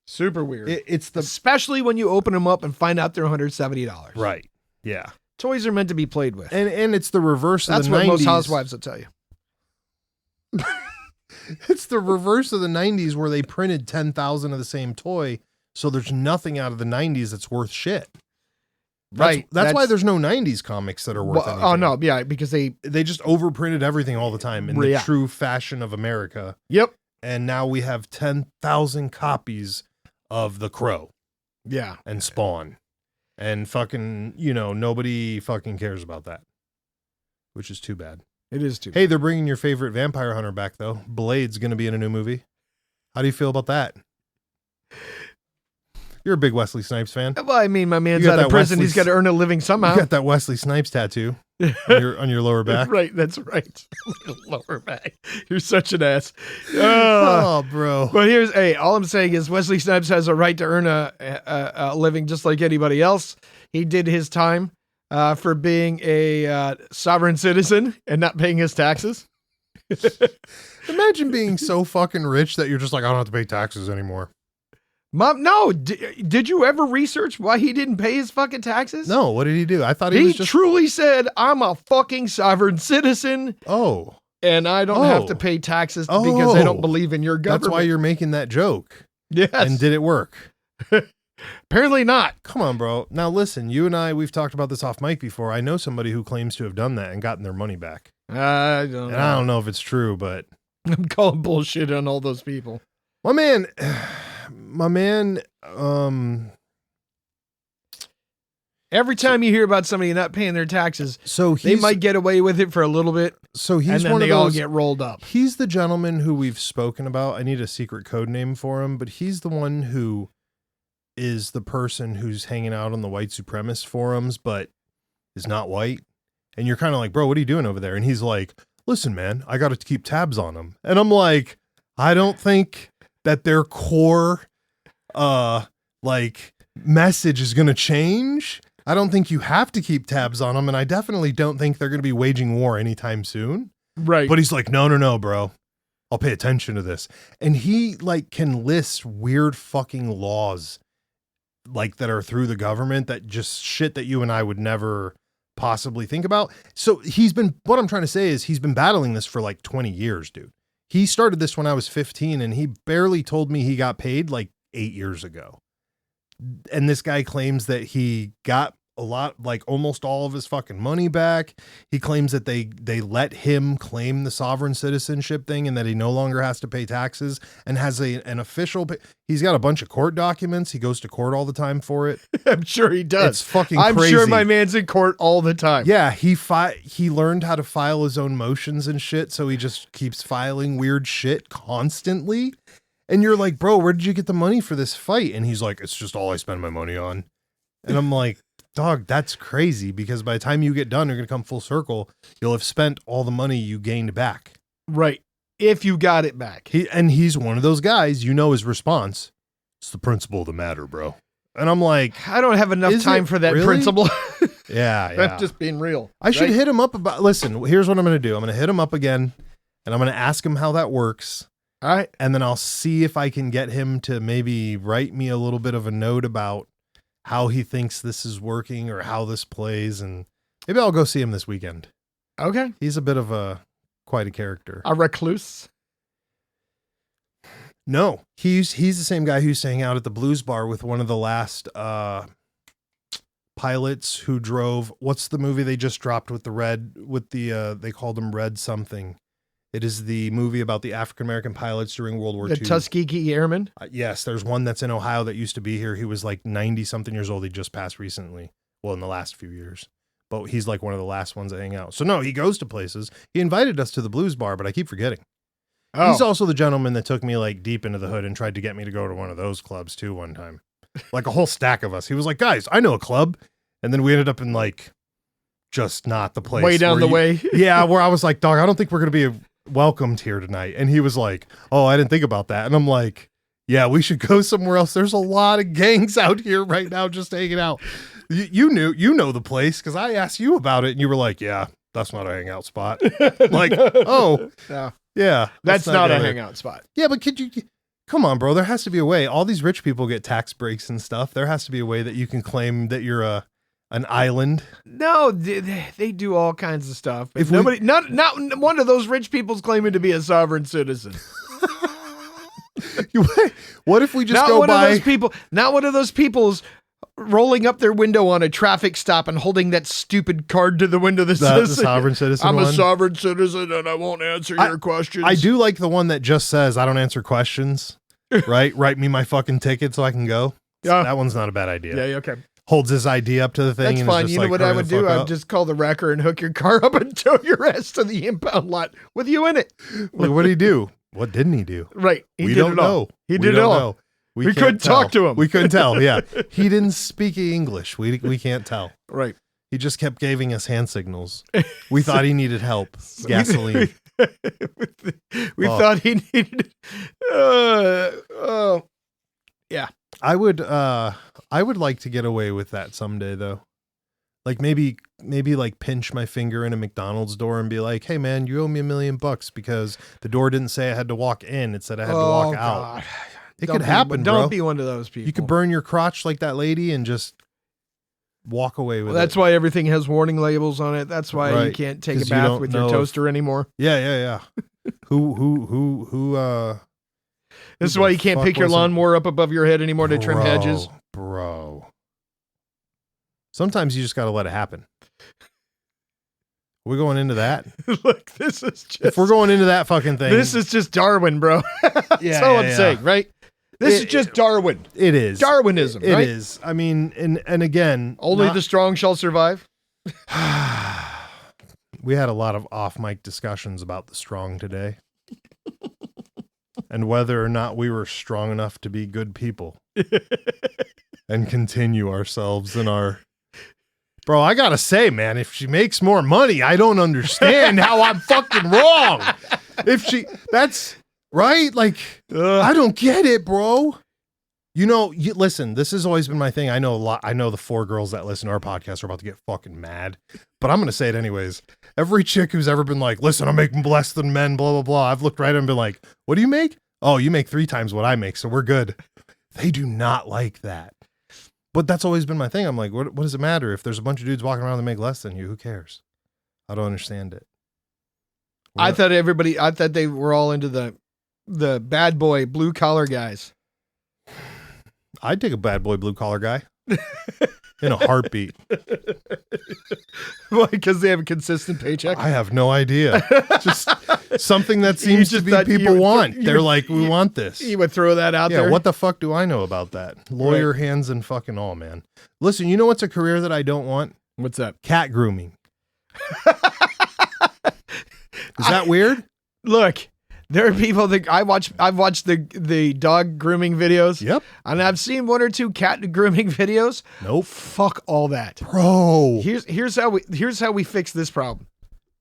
Super weird. Especially when you open them up and find out they're $170. Right. Yeah. Toys are meant to be played with. And it's the reverse of the 90s. That's what most housewives will tell you. It's the reverse of the 90s where they printed 10,000 of the same toy. So there's nothing out of the 90s that's worth shit. Right. That's why there's no 90s comics that are worth anything. Oh, no. Yeah, because they just overprinted everything all the time in the true fashion of America. Yep. And now we have 10,000 copies of The Crow. Yeah. And Spawn. And fucking, nobody fucking cares about that. Which is too bad. It is too bad. Hey, they're bringing your favorite vampire hunter back, though. Blade's going to be in a new movie. How do you feel about that? You're a big Wesley Snipes fan. Well, I mean, my man's out of prison. He's got to earn a living somehow. You got that Wesley Snipes tattoo on your lower back. Right, that's right. Lower back. You're such an ass. Oh, bro. But all I'm saying is Wesley Snipes has a right to earn a living just like anybody else. He did his time for being a sovereign citizen and not paying his taxes. Imagine being so fucking rich that you're just like, I don't have to pay taxes anymore. Mom, no. Did you ever research why he didn't pay his fucking taxes? No. What did he do? I thought he truly said, I'm a fucking sovereign citizen. Oh. And I don't have to pay taxes because I don't believe in your government. That's why you're making that joke. Yes. And did it work? Apparently not. Come on, bro. Now listen, you and I, we've talked about this off mic before. I know somebody who claims to have done that and gotten their money back. I don't know. I don't know if it's true, but I'm calling bullshit on all those people. My man, every time you hear about somebody not paying their taxes, so they might get away with it for a little bit. So he's and then they all get rolled up. He's the gentleman who we've spoken about. I need a secret code name for him, but he's the one who is the person who's hanging out on the white supremacist forums, but is not white. And you're kind of like, bro, what are you doing over there? And he's like, listen, man, I got to keep tabs on them. And I'm like, I don't think that their core, message is going to change. I don't think you have to keep tabs on them. And I definitely don't think they're going to be waging war anytime soon. Right. But he's like, no, bro. I'll pay attention to this. And he can list weird fucking laws that are through the government that just shit that you and I would never possibly think about. So what I'm trying to say is he's been battling this for 20 years, dude. He started this when I was 15 and he barely told me he got paid 8 years ago. And this guy claims that he got a lot, almost all of his fucking money back. He claims that they let him claim the sovereign citizenship thing and that he no longer has to pay taxes and has an official. He's got a bunch of court documents. He goes to court all the time for it. I'm sure he does. It's fucking I'm crazy. sure my man's in court all the time. Yeah, he learned how to file his own motions and shit, so he just keeps filing weird shit constantly. And you're like, bro, where did you get the money for this fight? And he's like, it's just all I spend my money on. And I'm like, dog, that's crazy because by the time you get done, you're going to come full circle. You'll have spent all the money you gained back. Right. If you got it back. He's one of those guys, his response. It's the principle of the matter, bro. And I'm like, I don't have enough time for that principle. Yeah. That's just being real. I should hit him up listen, here's what I'm going to do. I'm going to hit him up again and I'm going to ask him how that works. All right. And then I'll see if I can get him to maybe write me a little bit of a note about how he thinks this is working or how this plays. And maybe I'll go see him this weekend. Okay. He's a bit of quite a character. A recluse? No, he's the same guy who used to hang out at the Blues Bar with one of the last pilots who drove. What's the movie they just dropped with they called him Red something. It is the movie about the African-American pilots during World War II. The Tuskegee Airmen? Yes, there's one that's in Ohio that used to be here. He was like 90-something years old. He just passed recently. Well, in the last few years. But he's like one of the last ones that hang out. So no, he goes to places. He invited us to the Blues Bar, but I keep forgetting. Oh. He's also the gentleman that took me like deep into the hood and tried to get me to go to one of those clubs too one time. Like a whole stack of us. He was like, guys, I know a club. And then we ended up in like just not the place. Way down the way. Yeah, where I was like, dog, I don't think we're going to be welcomed here tonight. And he was like, oh, I didn't think about that. And I'm like, yeah, we should go somewhere else. There's a lot of gangs out here right now just hanging out. You know the place because I asked you about it and you were like, yeah, that's not a hangout spot. Like, oh, yeah, that's not a hangout spot. Yeah, but come on, bro. There has to be a way. All these rich people get tax breaks and stuff. There has to be a way that you can claim that you're an island. No, they do all kinds of stuff. If not one of those rich people's claiming to be a sovereign citizen. What if we just not one of those people's rolling up their window on a traffic stop and holding that stupid card to the window that says the sovereign citizen. I'm a sovereign citizen and I won't answer your questions. I do like the one that just says I don't answer questions. Right? Write me my fucking ticket so I can go. Yeah. That one's not a bad idea. Yeah, okay. Holds his ID up to the thing. That's fine. You know what I would do? I'd just call the wrecker and hook your car up and tow your ass to the impound lot with you in it. Like, what did he do? What didn't he do? Right. We don't know. He did it all. We couldn't talk to him. We couldn't tell. Yeah. He didn't speak English. We can't tell. Right. He just kept giving us hand signals. We thought he needed help. Gasoline. We thought he needed. Yeah. I would like to get away with that someday though. Like maybe like pinch my finger in a McDonald's door and be like, hey man, you owe me $1 million because the door didn't say I had to walk in. It said I had to walk out. It could happen, bro. Don't be one of those people. You could burn your crotch like that lady and just walk away with it. That's why everything has warning labels on it. That's why you can't take a bath with your toaster anymore. Yeah. Who This is why you can't pick your lawnmower up above your head anymore to trim hedges. Bro. Sometimes you just got to let it happen. We're going into that. Look, this is just. If we're going into that fucking thing. This is just Darwin, bro. That's all I'm saying, right? This is just Darwin. It is. Darwinism, right? It is. I mean, and again. Only the strong shall survive. We had a lot of off-mic discussions about the strong today. And whether or not we were strong enough to be good people. And continue ourselves in our... Bro, I gotta say, man, if she makes more money, I don't understand how I'm fucking wrong. That's right. Like, I don't get it, bro. Listen, this has always been my thing. I know a lot. I know the 4 girls that listen to our podcast are about to get fucking mad, but I'm going to say it anyways. Every chick who's ever been like, listen, I'm making less than men, blah, blah, blah. I've looked right at them and been like, what do you make? Oh, you make 3 times what I make. So we're good. They do not like that. But that's always been my thing. I'm like, what does it matter? If there's a bunch of dudes walking around that make less than you, who cares? I don't understand it. I thought they were all into the bad boy blue collar guys. I'd take a bad boy blue collar guy in a heartbeat. Why? Because they have a consistent paycheck? I have no idea. Just something that seems to be people want. They're like, we want this. You would throw that out there? Yeah, what the fuck do I know about that? Lawyer hands and fucking all, man. Listen, you know what's a career that I don't want? What's that? Cat grooming. Is that weird? Look, There are people that I've watched the dog grooming videos. Yep. And I've seen 1 or 2 cat grooming videos. Nope. Fuck all that. Bro. Here's how we fix this problem.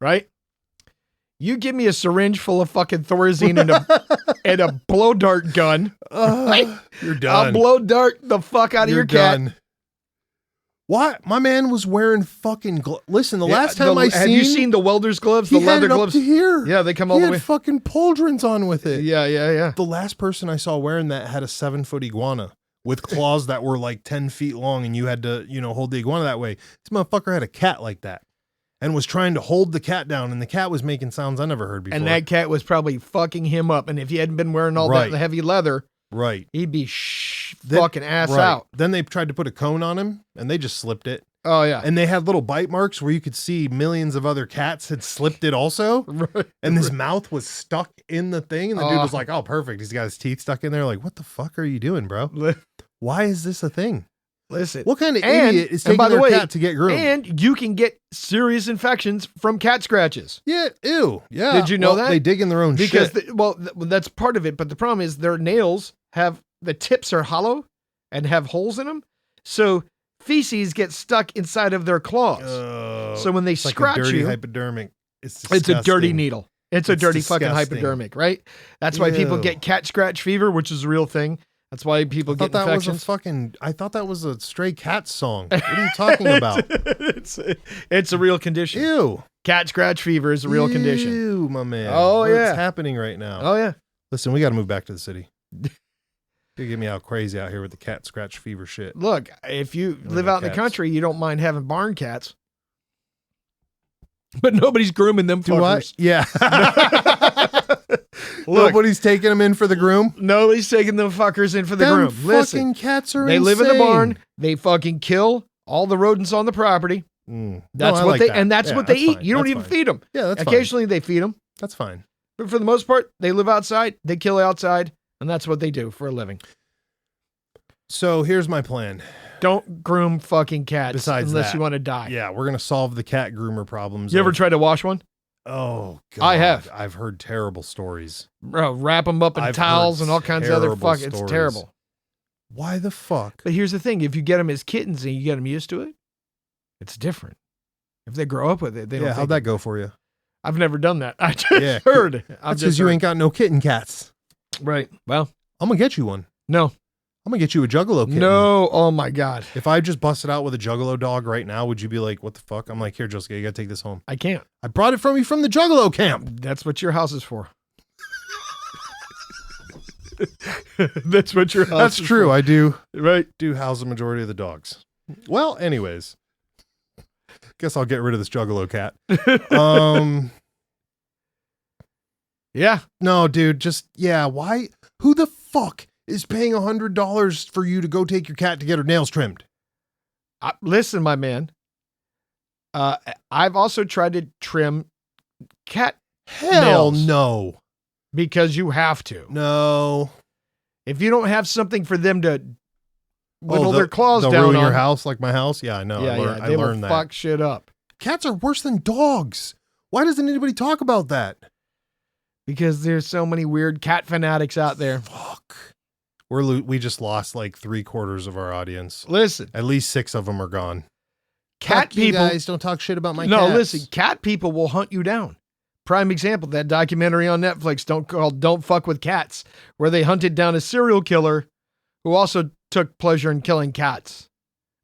Right? You give me a syringe full of fucking Thorazine and a blow dart gun. Right? You're done. I'll blow dart the fuck out of your cat. Done. What? My man was wearing fucking listen, the last time have you seen the welder's gloves? The leather gloves? Up to here. Yeah, they come all the way. He had fucking pauldrons on with it. Yeah. The last person I saw wearing that had a 7-foot iguana with claws that were like 10 feet long, and you had to, hold the iguana that way. This motherfucker had a cat like that and was trying to hold the cat down, and the cat was making sounds I never heard before. And that cat was probably fucking him up. And if he hadn't been wearing all that heavy leather, he'd be fucking ass out. Then they tried to put a cone on him, and they just slipped it. Oh, yeah. And they had little bite marks where you could see millions of other cats had slipped it also. Right. And his mouth was stuck in the thing. And the dude was like, oh, perfect. He's got his teeth stuck in there. Like, what the fuck are you doing, bro? Why is this a thing? Listen. What kind of idiot is taking their cat to get groomed? And you can get serious infections from cat scratches. Yeah. Ew. Yeah. Did you know that? They dig in their own shit. That's part of it. But the problem is their nails the tips are hollow and have holes in them. So feces get stuck inside of their claws. So when they scratch like a dirty you, hypodermic. It's a dirty needle. It's a dirty disgusting. fucking hypodermic, right? That's why people get cat scratch fever, which is a real thing. That's why people get infections. I thought that was a Stray Cats song. What are you talking about? It's a real condition. Ew. Cat scratch fever is a real condition. Ew, my man. Oh, yeah. It's happening right now. Oh, yeah. Listen, we got to move back to the city. You get me out crazy out here with the cat scratch fever shit. Look, if you live out in the country, you don't mind having barn cats. But nobody's grooming them fuckers. Yeah. Nobody's taking them in for the groom. Nobody's taking them fuckers in for the groom. Listen, cats are they insane. live in the barn. They fucking kill all the rodents on the property. That's what they eat. Fine. You don't even feed them. Yeah, that's Occasionally they feed them. That's fine. But for the most part, they live outside. They kill outside. And that's what they do for a living. So here's my plan. Don't groom fucking cats unless you want to die. Yeah, we're going to solve the cat groomer problems. You ever tried to wash one? Oh, God. I have. I've heard terrible stories. Bro, wrap them up in towels and all kinds of other fuck. It's terrible. Why the fuck? But here's the thing. If you get them as kittens and you get them used to it, it's different. If they grow up with it, they don't. Yeah, how'd that go for you? I've never done that. I just heard. That's because you ain't got no kitten cats. Right. Well, I'm going to get you one. No. I'm going to get you a Juggalo kitten. No. Oh, my God. If I just busted out with a Juggalo dog right now, would you be like, what the fuck? I'm like, here, Jessica, you got to take this home. I can't. I brought it from you from the Juggalo camp. That's what your house is for. That's what your house is true. For. I do. Right. Do house the majority of the dogs. Well, anyways. Guess I'll get rid of this Juggalo cat. Yeah. No, dude, why? Who the fuck is paying $100 for you to go take your cat to get her nails trimmed? Listen, my man. I've also tried to trim cat nails. No. Because you have to. No. If you don't have something for them to whittle their claws down ruin on your house like my house? Yeah, I know. I they learned will that. Fuck shit up. Cats are worse than dogs. Why doesn't anybody talk about that? Because there's so many weird cat fanatics out there. Fuck. We just lost like 3/4 of our audience. Listen. At least 6 of them are gone. Cat people. You guys don't talk shit about my cats. No, listen. Cat people will hunt you down. Prime example, that documentary on Netflix called Don't Fuck with Cats, where they hunted down a serial killer who also took pleasure in killing cats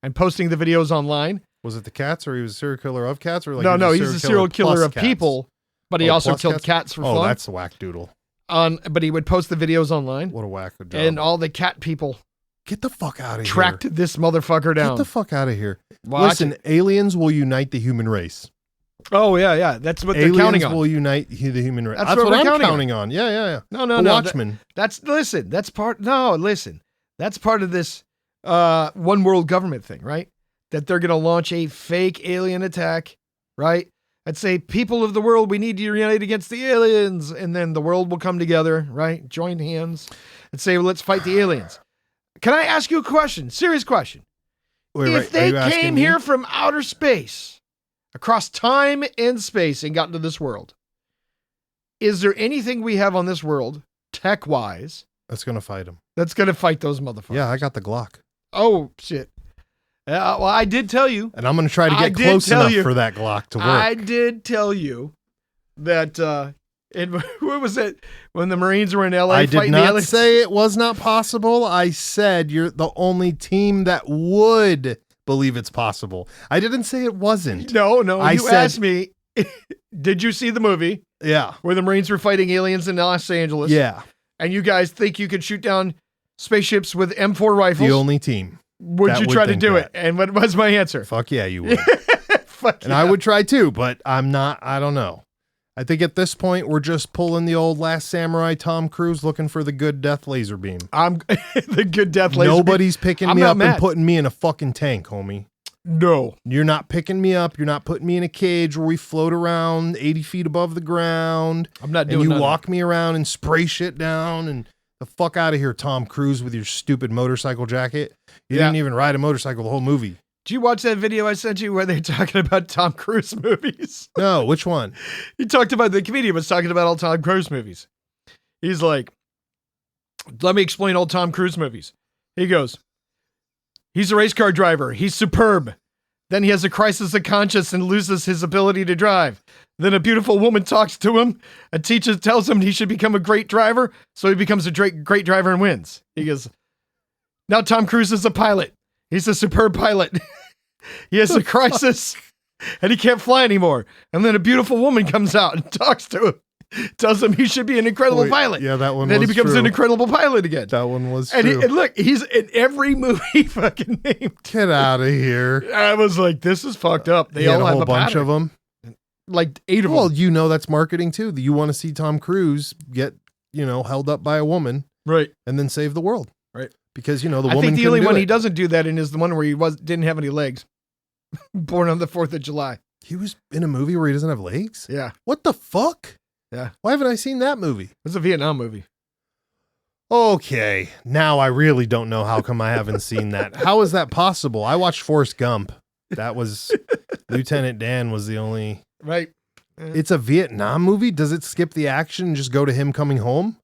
and posting the videos online. Was it the cats, or he was a serial killer of cats? Or like No, he's a serial killer of people. But he also killed cats for fun. Oh, that's a whack doodle. But he would post the videos online. What a whack job. And all the cat people get the fuck out of here. Tracked this motherfucker down. Get the fuck out of here. Listen, aliens will unite the human race. Oh, yeah. That's what they're counting on. Aliens will unite the human race. That's what I'm counting on. Yeah. No. Watchmen. That's part of this one world government thing, right? That they're going to launch a fake alien attack, right? I'd say, people of the world, we need to unite against the aliens. And then the world will come together, right? Join hands and say, well, let's fight the aliens. Can I ask you a question? Serious question. If they came here from outer space, across time and space, and got into this world, is there anything we have on this world, tech-wise, That's going to fight him. that's going to fight those motherfuckers? Yeah, I got the Glock. Oh, shit. Well, I did tell you. And I'm going to try to get close enough for that Glock to work. I did tell you that, what was it? When the Marines were in LA I fighting did the not aliens? say it was not possible. I said you're the only team that would believe it's possible. I didn't say it wasn't. No, I you asked me, did you see the movie Yeah. where the Marines were fighting aliens in Los Angeles? Yeah. And you guys think you could shoot down spaceships with M4 rifles? The only team. Would that you would try to think do that. it? And what was my answer? Fuck yeah, you would. Fuck And yeah. I would try too, but I'm not, I don't know. I think at this point, we're just pulling the old Last Samurai Tom Cruise looking for the good death laser beam. I'm the good death laser. Nobody's picking I'm me not up mad. and putting me in a fucking tank, homie. No. You're not picking me up. You're not putting me in a cage where we float around 80 feet above the ground. I'm not doing And you none of walk me around and spray shit down and the fuck out of here, Tom Cruise, with your stupid motorcycle jacket. You didn't even ride a motorcycle the whole movie. Did you watch that video I sent you where they're talking about Tom Cruise movies? No, which one? He talked about, the comedian was talking about all Tom Cruise movies. He's like, let me explain all Tom Cruise movies. He goes, he's a race car driver. He's superb. Then he has a crisis of conscience and loses his ability to drive. Then a beautiful woman talks to him. A teacher tells him he should become a great driver. So he becomes a great driver and wins. He goes, now Tom Cruise is a pilot. He's a superb pilot. He has a crisis and he can't fly anymore. And then a beautiful woman comes out and talks to him. Tells him he should be an incredible pilot. Yeah, that one Then was he becomes true. an incredible pilot again. That one was And, true. and look, he's in every movie fucking named. Get out of here. I was like, this is fucked up. They He had all a have whole a bunch pattern. of them. Like 8 of Well, them. you know that's marketing too. You want to see Tom Cruise get, held up by a woman Right. and then save the world. Right. Because, the I woman think the couldn't only do one it. he doesn't do that in is the one where he didn't have any legs. Born on the 4th of July. He was in a movie where he doesn't have legs? Yeah. What the fuck? Yeah. Why haven't I seen that movie? It's a Vietnam movie. Okay. Now I really don't know how come I haven't seen that. How is that possible? I watched Forrest Gump. That was Lieutenant Dan was the only. Right. It's a Vietnam movie? Does it skip the action and just go to him coming home?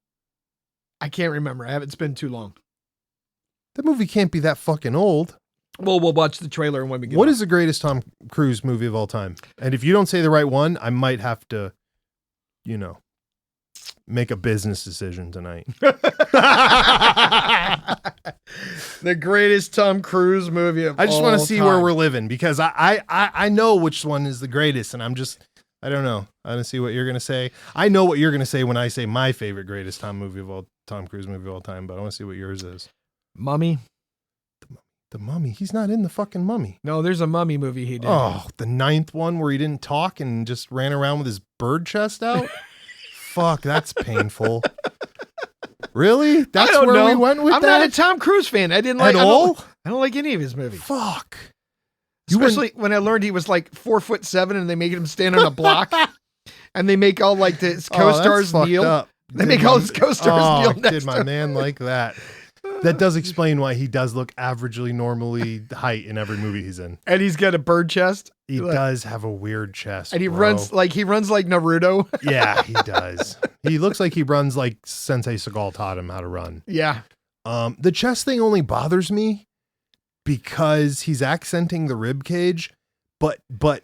I can't remember. It's been too long. That movie can't be that fucking old. Well, we'll watch the trailer and when we get What back. is the greatest Tom Cruise movie of all time? And if you don't say the right one, I might have to, make a business decision tonight. The greatest Tom Cruise movie of all I just want to see time. where we're living because I know which one is the greatest, and I don't know. I don't see what you're gonna say. I know what you're gonna say when I say my favorite greatest Tom Cruise movie of all time, but I want to see what yours is. Mummy? The Mummy. He's not in the fucking Mummy. No, there's a Mummy movie he did. Oh, the 9th one where he didn't talk and just ran around with his bird chest out. Fuck, that's painful. Really? That's I don't where know. we went with I'm that? not a Tom Cruise fan. I didn't At like all? I don't like any of his movies. Fuck. Especially when I learned he was like 4'7" and they make him stand on a block. And they make all like his co-stars kneel. They make all his co-stars kneel next Did my to him. man like that? That does explain why he does look averagely normally height in every movie he's in. And he's got a bird chest. He does have a weird chest. And he bro. runs like Naruto. Yeah, he does. He looks like he runs like Sensei Seagal taught him how to run. Yeah. The chest thing only bothers me because he's accenting the rib cage, but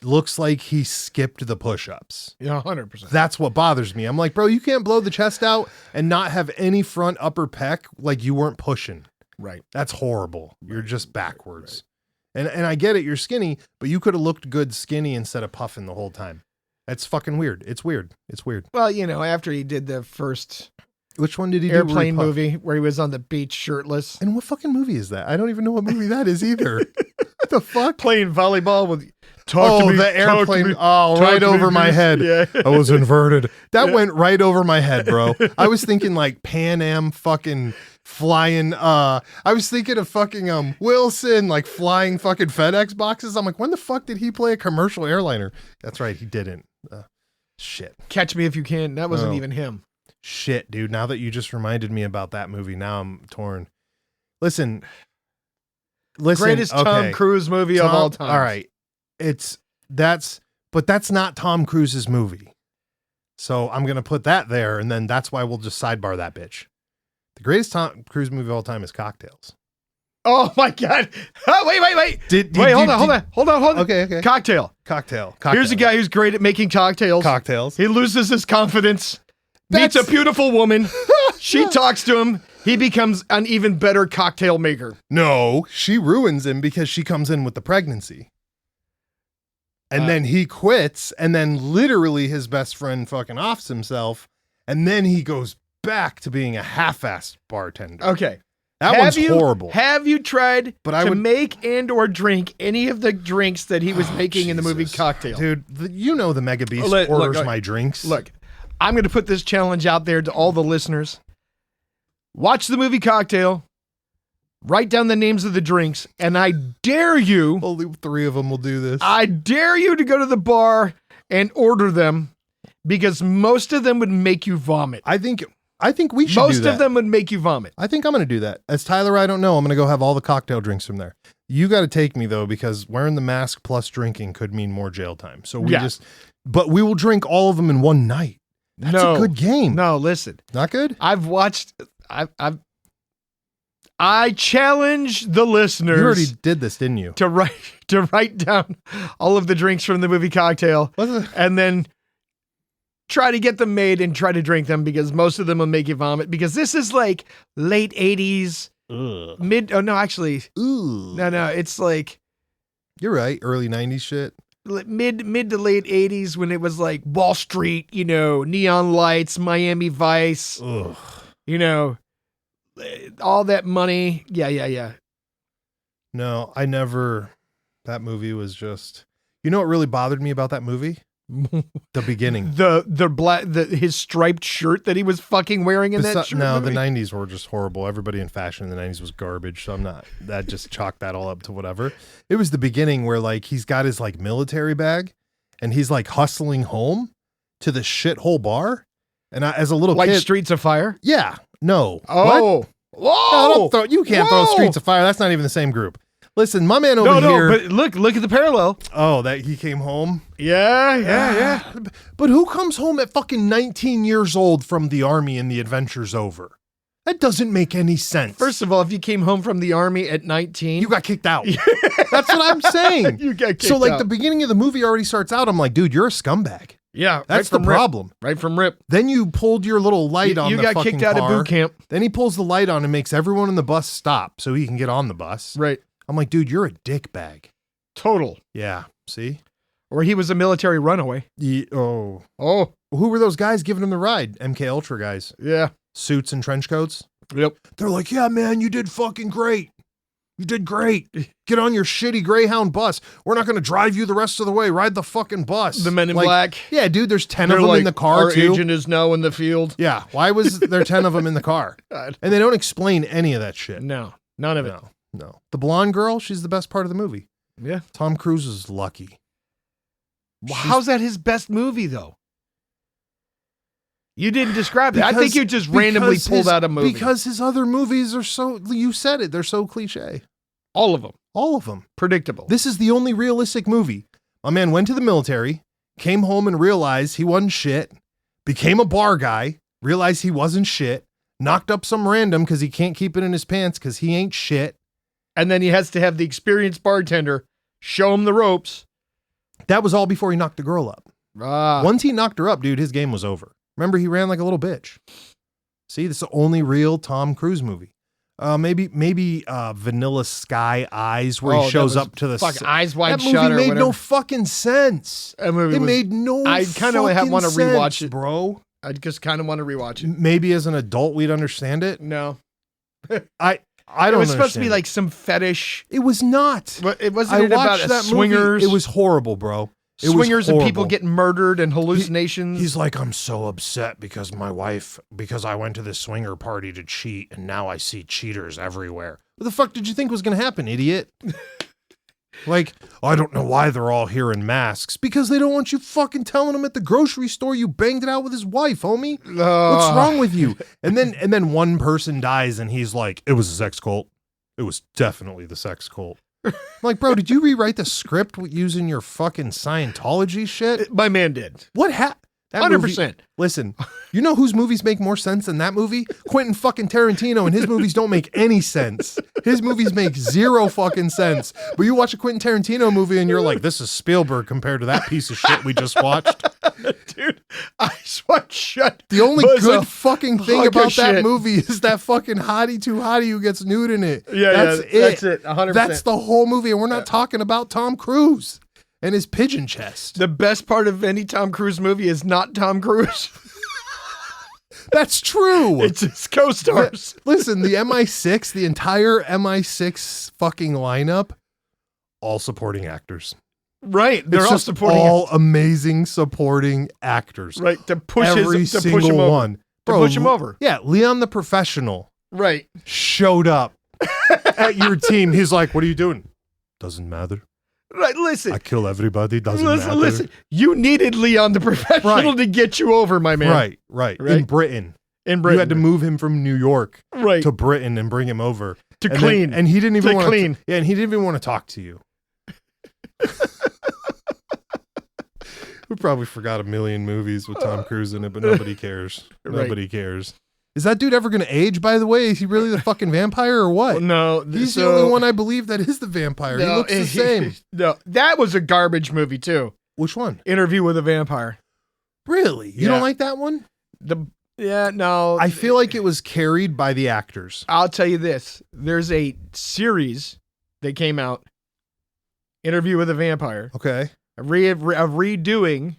looks like he skipped the push-ups. Yeah, 100%. That's what bothers me. I'm like, bro, you can't blow the chest out and not have any front upper pec like you weren't pushing. Right. That's horrible. You're just backwards. Right. And I get it, you're skinny, but you could have looked good skinny instead of puffing the whole time. That's fucking weird. It's weird. It's weird. Well, after he did the first Which one did he airplane do? movie where he was on the beach shirtless. And what fucking movie is that? I don't even know what movie that is either. What the fuck? Playing volleyball with talk to me. The talk to airplane. me, Oh, talk right to me, over my please. head. Yeah. I was inverted. That went right over my head, bro. I was thinking like Pan Am fucking flying. I was thinking of fucking Wilson like flying fucking FedEx boxes. I'm like, when the fuck did he play a commercial airliner? That's right, he didn't. Shit. Catch Me If You Can. That wasn't Oh. even him. Shit, dude. Now that you just reminded me about that movie, now I'm torn. Listen. Greatest Tom okay. Cruise movie of all time. All right. But that's not Tom Cruise's movie. So I'm going to put that there, and then that's why we'll just sidebar that bitch. The greatest Tom Cruise movie of all time is Cocktails. Oh my God. Oh, wait. Hold on. Okay. Cocktail. Here's a guy who's great at making cocktails. He loses his confidence, meets a beautiful woman. She talks to him. He becomes an even better cocktail maker. No, she ruins him because she comes in with the pregnancy. And then he quits, and then literally his best friend fucking offs himself, and then he goes back to being a half-assed bartender. Okay. That one's horrible. Have you tried to make and or drink any of the drinks that he was making in the movie Cocktail? Dude, you know the Mega Beast orders my drinks. Look, I'm going to put this challenge out there to all the listeners. Watch the movie Cocktail. Write down the names of the drinks, and I dare you. Only 3 of them will do this. I dare you to go to the bar and order them because most of them would make you vomit. I think we should do that. Most of them would make you vomit. I think I'm going to do that. As Tyler, I don't know. I'm going to go have all the cocktail drinks from there. You got to take me, though, because wearing the mask plus drinking could mean more jail time. So but we will drink all of them in one night. That's a good game. No, listen. Not good? I challenge the listeners. You already did this, didn't you? To write down all of the drinks from the movie Cocktail and then try to get them made and try to drink them because most of them will make you vomit because this is like late 80s, No, it's like. You're right. Early 90s shit. Mid to late 80s when it was like Wall Street, neon lights, Miami Vice, all that money. Yeah. No, I never. That movie was just. You know what really bothered me about that movie? The beginning. His striped shirt that he was fucking wearing in that shirt. No, the 90s were just horrible. Everybody in fashion in the 90s was garbage. So that just chalked that all up to whatever. It was the beginning where like he's got his like military bag and he's like hustling home to the shithole bar. And as a little kid. Like Streets of Fire? Yeah. No. Oh. What? Whoa. No, you can't throw Streets of Fire. That's not even the same group. Listen, my man over here. But look at the parallel. Oh, that he came home? Yeah. But who comes home at fucking 19 years old from the army and the adventure's over? That doesn't make any sense. First of all, if you came home from the army at 19, you got kicked out. That's what I'm saying. You got kicked out. So like the beginning of the movie already starts out, I'm like, dude, you're a scumbag. Yeah. That's the problem. Right from rip. Then you pulled your little light on the fucking car. You got kicked out of boot camp. Then he pulls the light on and makes everyone in the bus stop so he can get on the bus. Right. I'm like, dude, you're a dick bag. Total. Yeah. See? Or he was a military runaway. Oh. Who were those guys giving him the ride? MK Ultra guys. Yeah. Suits and trench coats. Yep. They're like, yeah, man, you did fucking great. You did great. Get on your shitty Greyhound bus. We're not going to drive you the rest of the way. Ride the fucking bus. The men in black. Yeah, dude, there's 10 of them in the car, our too. Our agent is now in the field. Yeah. Why was there 10 of them in the car? And they don't explain any of that shit. No. None of it. No. The blonde girl, she's the best part of the movie. Yeah. Tom Cruise is lucky. How's that his best movie, though? You didn't describe it. I think you just randomly pulled out a movie. Because his other movies are so, you said it, they're so cliche. All of them. All of them. Predictable. This is the only realistic movie. My man went to the military, came home and realized he wasn't shit, became a bar guy, realized he wasn't shit, knocked up some random because he can't keep it in his pants because he ain't shit. And then he has to have the experienced bartender show him the ropes. That was all before he knocked the girl up. Ah. Once he knocked her up, dude, his game was over. Remember, he ran like a little bitch. See, this is the only real Tom Cruise movie. Maybe Vanilla Sky Eyes, where he shows up to the fucking Eyes Wide Shut. That movie made no fucking sense. That movie made no. I kind of want to rewatch it, bro. I just kind of want to rewatch it. Maybe as an adult we'd understand it. No, I don't. It was supposed to be like some fetish. It was not. But it wasn't about that swingers. Movie. It was horrible, bro. Swingers and people getting murdered and hallucinations. He's like, I'm so upset because I went to this swinger party to cheat and now I see cheaters everywhere. What the fuck did you think was going to happen, idiot? Like, I don't know why they're all here in masks. Because they don't want you fucking telling them at the grocery store you banged it out with his wife, homie. What's wrong with you? And then one person dies and he's like, it was a sex cult. It was definitely the sex cult. I'm like, bro, did you rewrite the script using your fucking Scientology shit? My man did. What happened? That 100%. Listen, you know whose movies make more sense than that movie? Quentin fucking Tarantino, and his movies don't make any sense. His movies make zero fucking sense. But you watch a Quentin Tarantino movie and you're like, this is Spielberg compared to that piece of shit we just watched. Dude, I swear shut. The only good fucking thing about that shit. movie is that fucking hottie too hottie who gets nude in it. Yeah, that's it. That's it. 100%. That's the whole movie, and we're not talking about Tom Cruise and his pigeon chest. The best part of any Tom Cruise movie is not Tom Cruise. That's true. It's his co-stars. Listen, the MI6, the entire MI6 fucking lineup, all supporting actors. Right. They're it's all just supporting all amazing supporting actors. Right. To push every his, to single push him over. one. To push him over. Yeah, Leon the Professional. Right. Showed up at your team. He's like, what are you doing? Doesn't matter. Right, listen. I kill everybody. Doesn't matter. Listen. You needed Leon the Professional to get you over, my man. Right. In Britain. You had to move him from New York to Britain and bring him over. To clean. And he didn't even want to clean. Yeah, and he didn't even want to talk to you. We probably forgot a million movies with Tom Cruise in it, but nobody cares. Nobody cares. Is that dude ever going to age, by the way? Is he really the fucking vampire or what? Well, no. He's the only one I believe that is the vampire. He looks the same. No, that was a garbage movie, too. Which one? Interview with a Vampire. Really? You don't like that one? No. I feel like it was carried by the actors. I'll tell you this. There's a series that came out, Interview with a Vampire. Okay. A redoing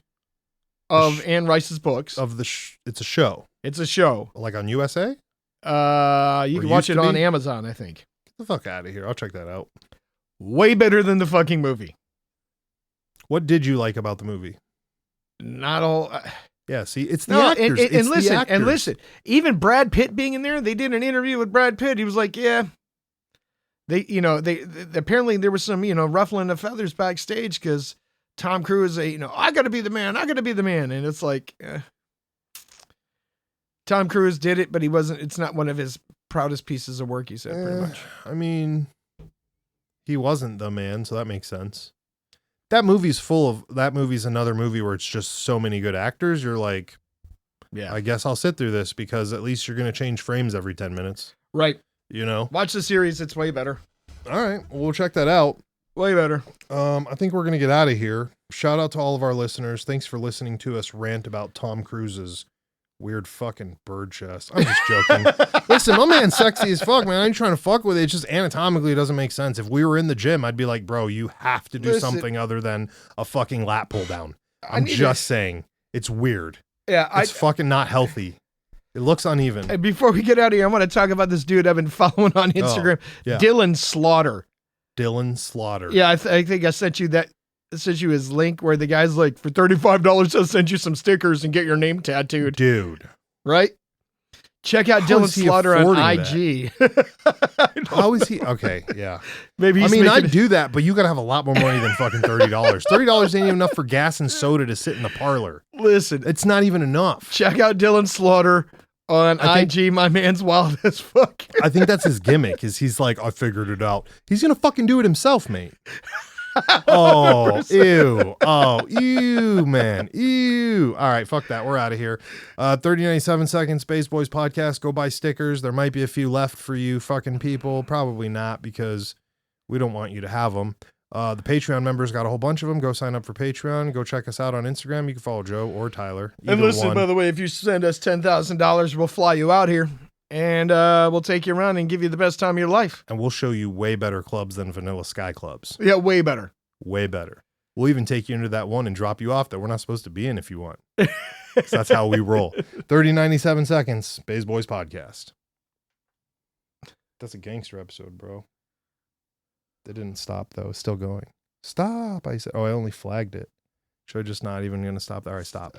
of Anne Rice's books. It's a show. It's a show. Like on USA? You can watch it on Amazon, I think. Get the fuck out of here. I'll check that out. Way better than the fucking movie. What did you like about the movie? Not all. Yeah, see, it's the actors. And listen, even Brad Pitt being in there, they did an interview with Brad Pitt. He was like, yeah. They apparently there was some, ruffling of feathers backstage because Tom Cruise, I got to be the man. And it's like, Tom Cruise did it, but it's not one of his proudest pieces of work, he said, pretty much. I mean, he wasn't the man, so that makes sense. That movie's another movie where it's just so many good actors. You're like, yeah, I guess I'll sit through this because at least you're going to change frames every 10 minutes. Right. Watch the series. It's way better. All right. We'll check that out. Way better. I think we're going to get out of here. Shout out to all of our listeners. Thanks for listening to us rant about Tom Cruise's weird fucking bird chest. I'm just joking. Listen, my man's sexy as fuck, man. I ain't trying to fuck with it. It's just anatomically it doesn't make sense. If we were in the gym, I'd be like, bro, you have to do something other than a fucking lat pull down. I'm just saying. It's weird. Yeah. It's fucking not healthy. It looks uneven. And before we get out of here, I want to talk about this dude I've been following on Instagram. Dylan Slaughter. Dylan Slaughter. Yeah, I think I sent you that. I sent you his link where the guy's like, for $35, I'll send you some stickers and get your name tattooed. Dude. Right? Check out Dylan Slaughter on IG. How is he? Okay, yeah. Maybe I'd do that, but you got to have a lot more money than fucking $30. $30 ain't even enough for gas and soda to sit in the parlor. Listen. It's not even enough. Check out Dylan Slaughter on IG. My man's wild as fuck. I think that's his gimmick, is he's like, I figured it out. He's going to fucking do it himself, mate. Oh, 100%. Ew. Oh, ew, man. Ew. All right, fuck that. We're out of here. 3097 seconds, Baes Boys podcast. Go buy stickers. There might be a few left for you fucking people. Probably not, because we don't want you to have them. The Patreon members got a whole bunch of them. Go sign up for Patreon. Go check us out on Instagram. You can follow Joe or Tyler. And listen, by the way, if you send us $10,000, we'll fly you out here. And we'll take you around and give you the best time of your life. And we'll show you way better clubs than Vanilla Sky clubs. Yeah, way better. Way better. We'll even take you into that one and drop you off that we're not supposed to be in if you want. So that's how we roll. 3097 seconds, Baes Boys podcast. That's a gangster episode, bro. They didn't stop, though. It's still going. Stop. I said, I only flagged it. Should I just not even going to stop? All right, stop.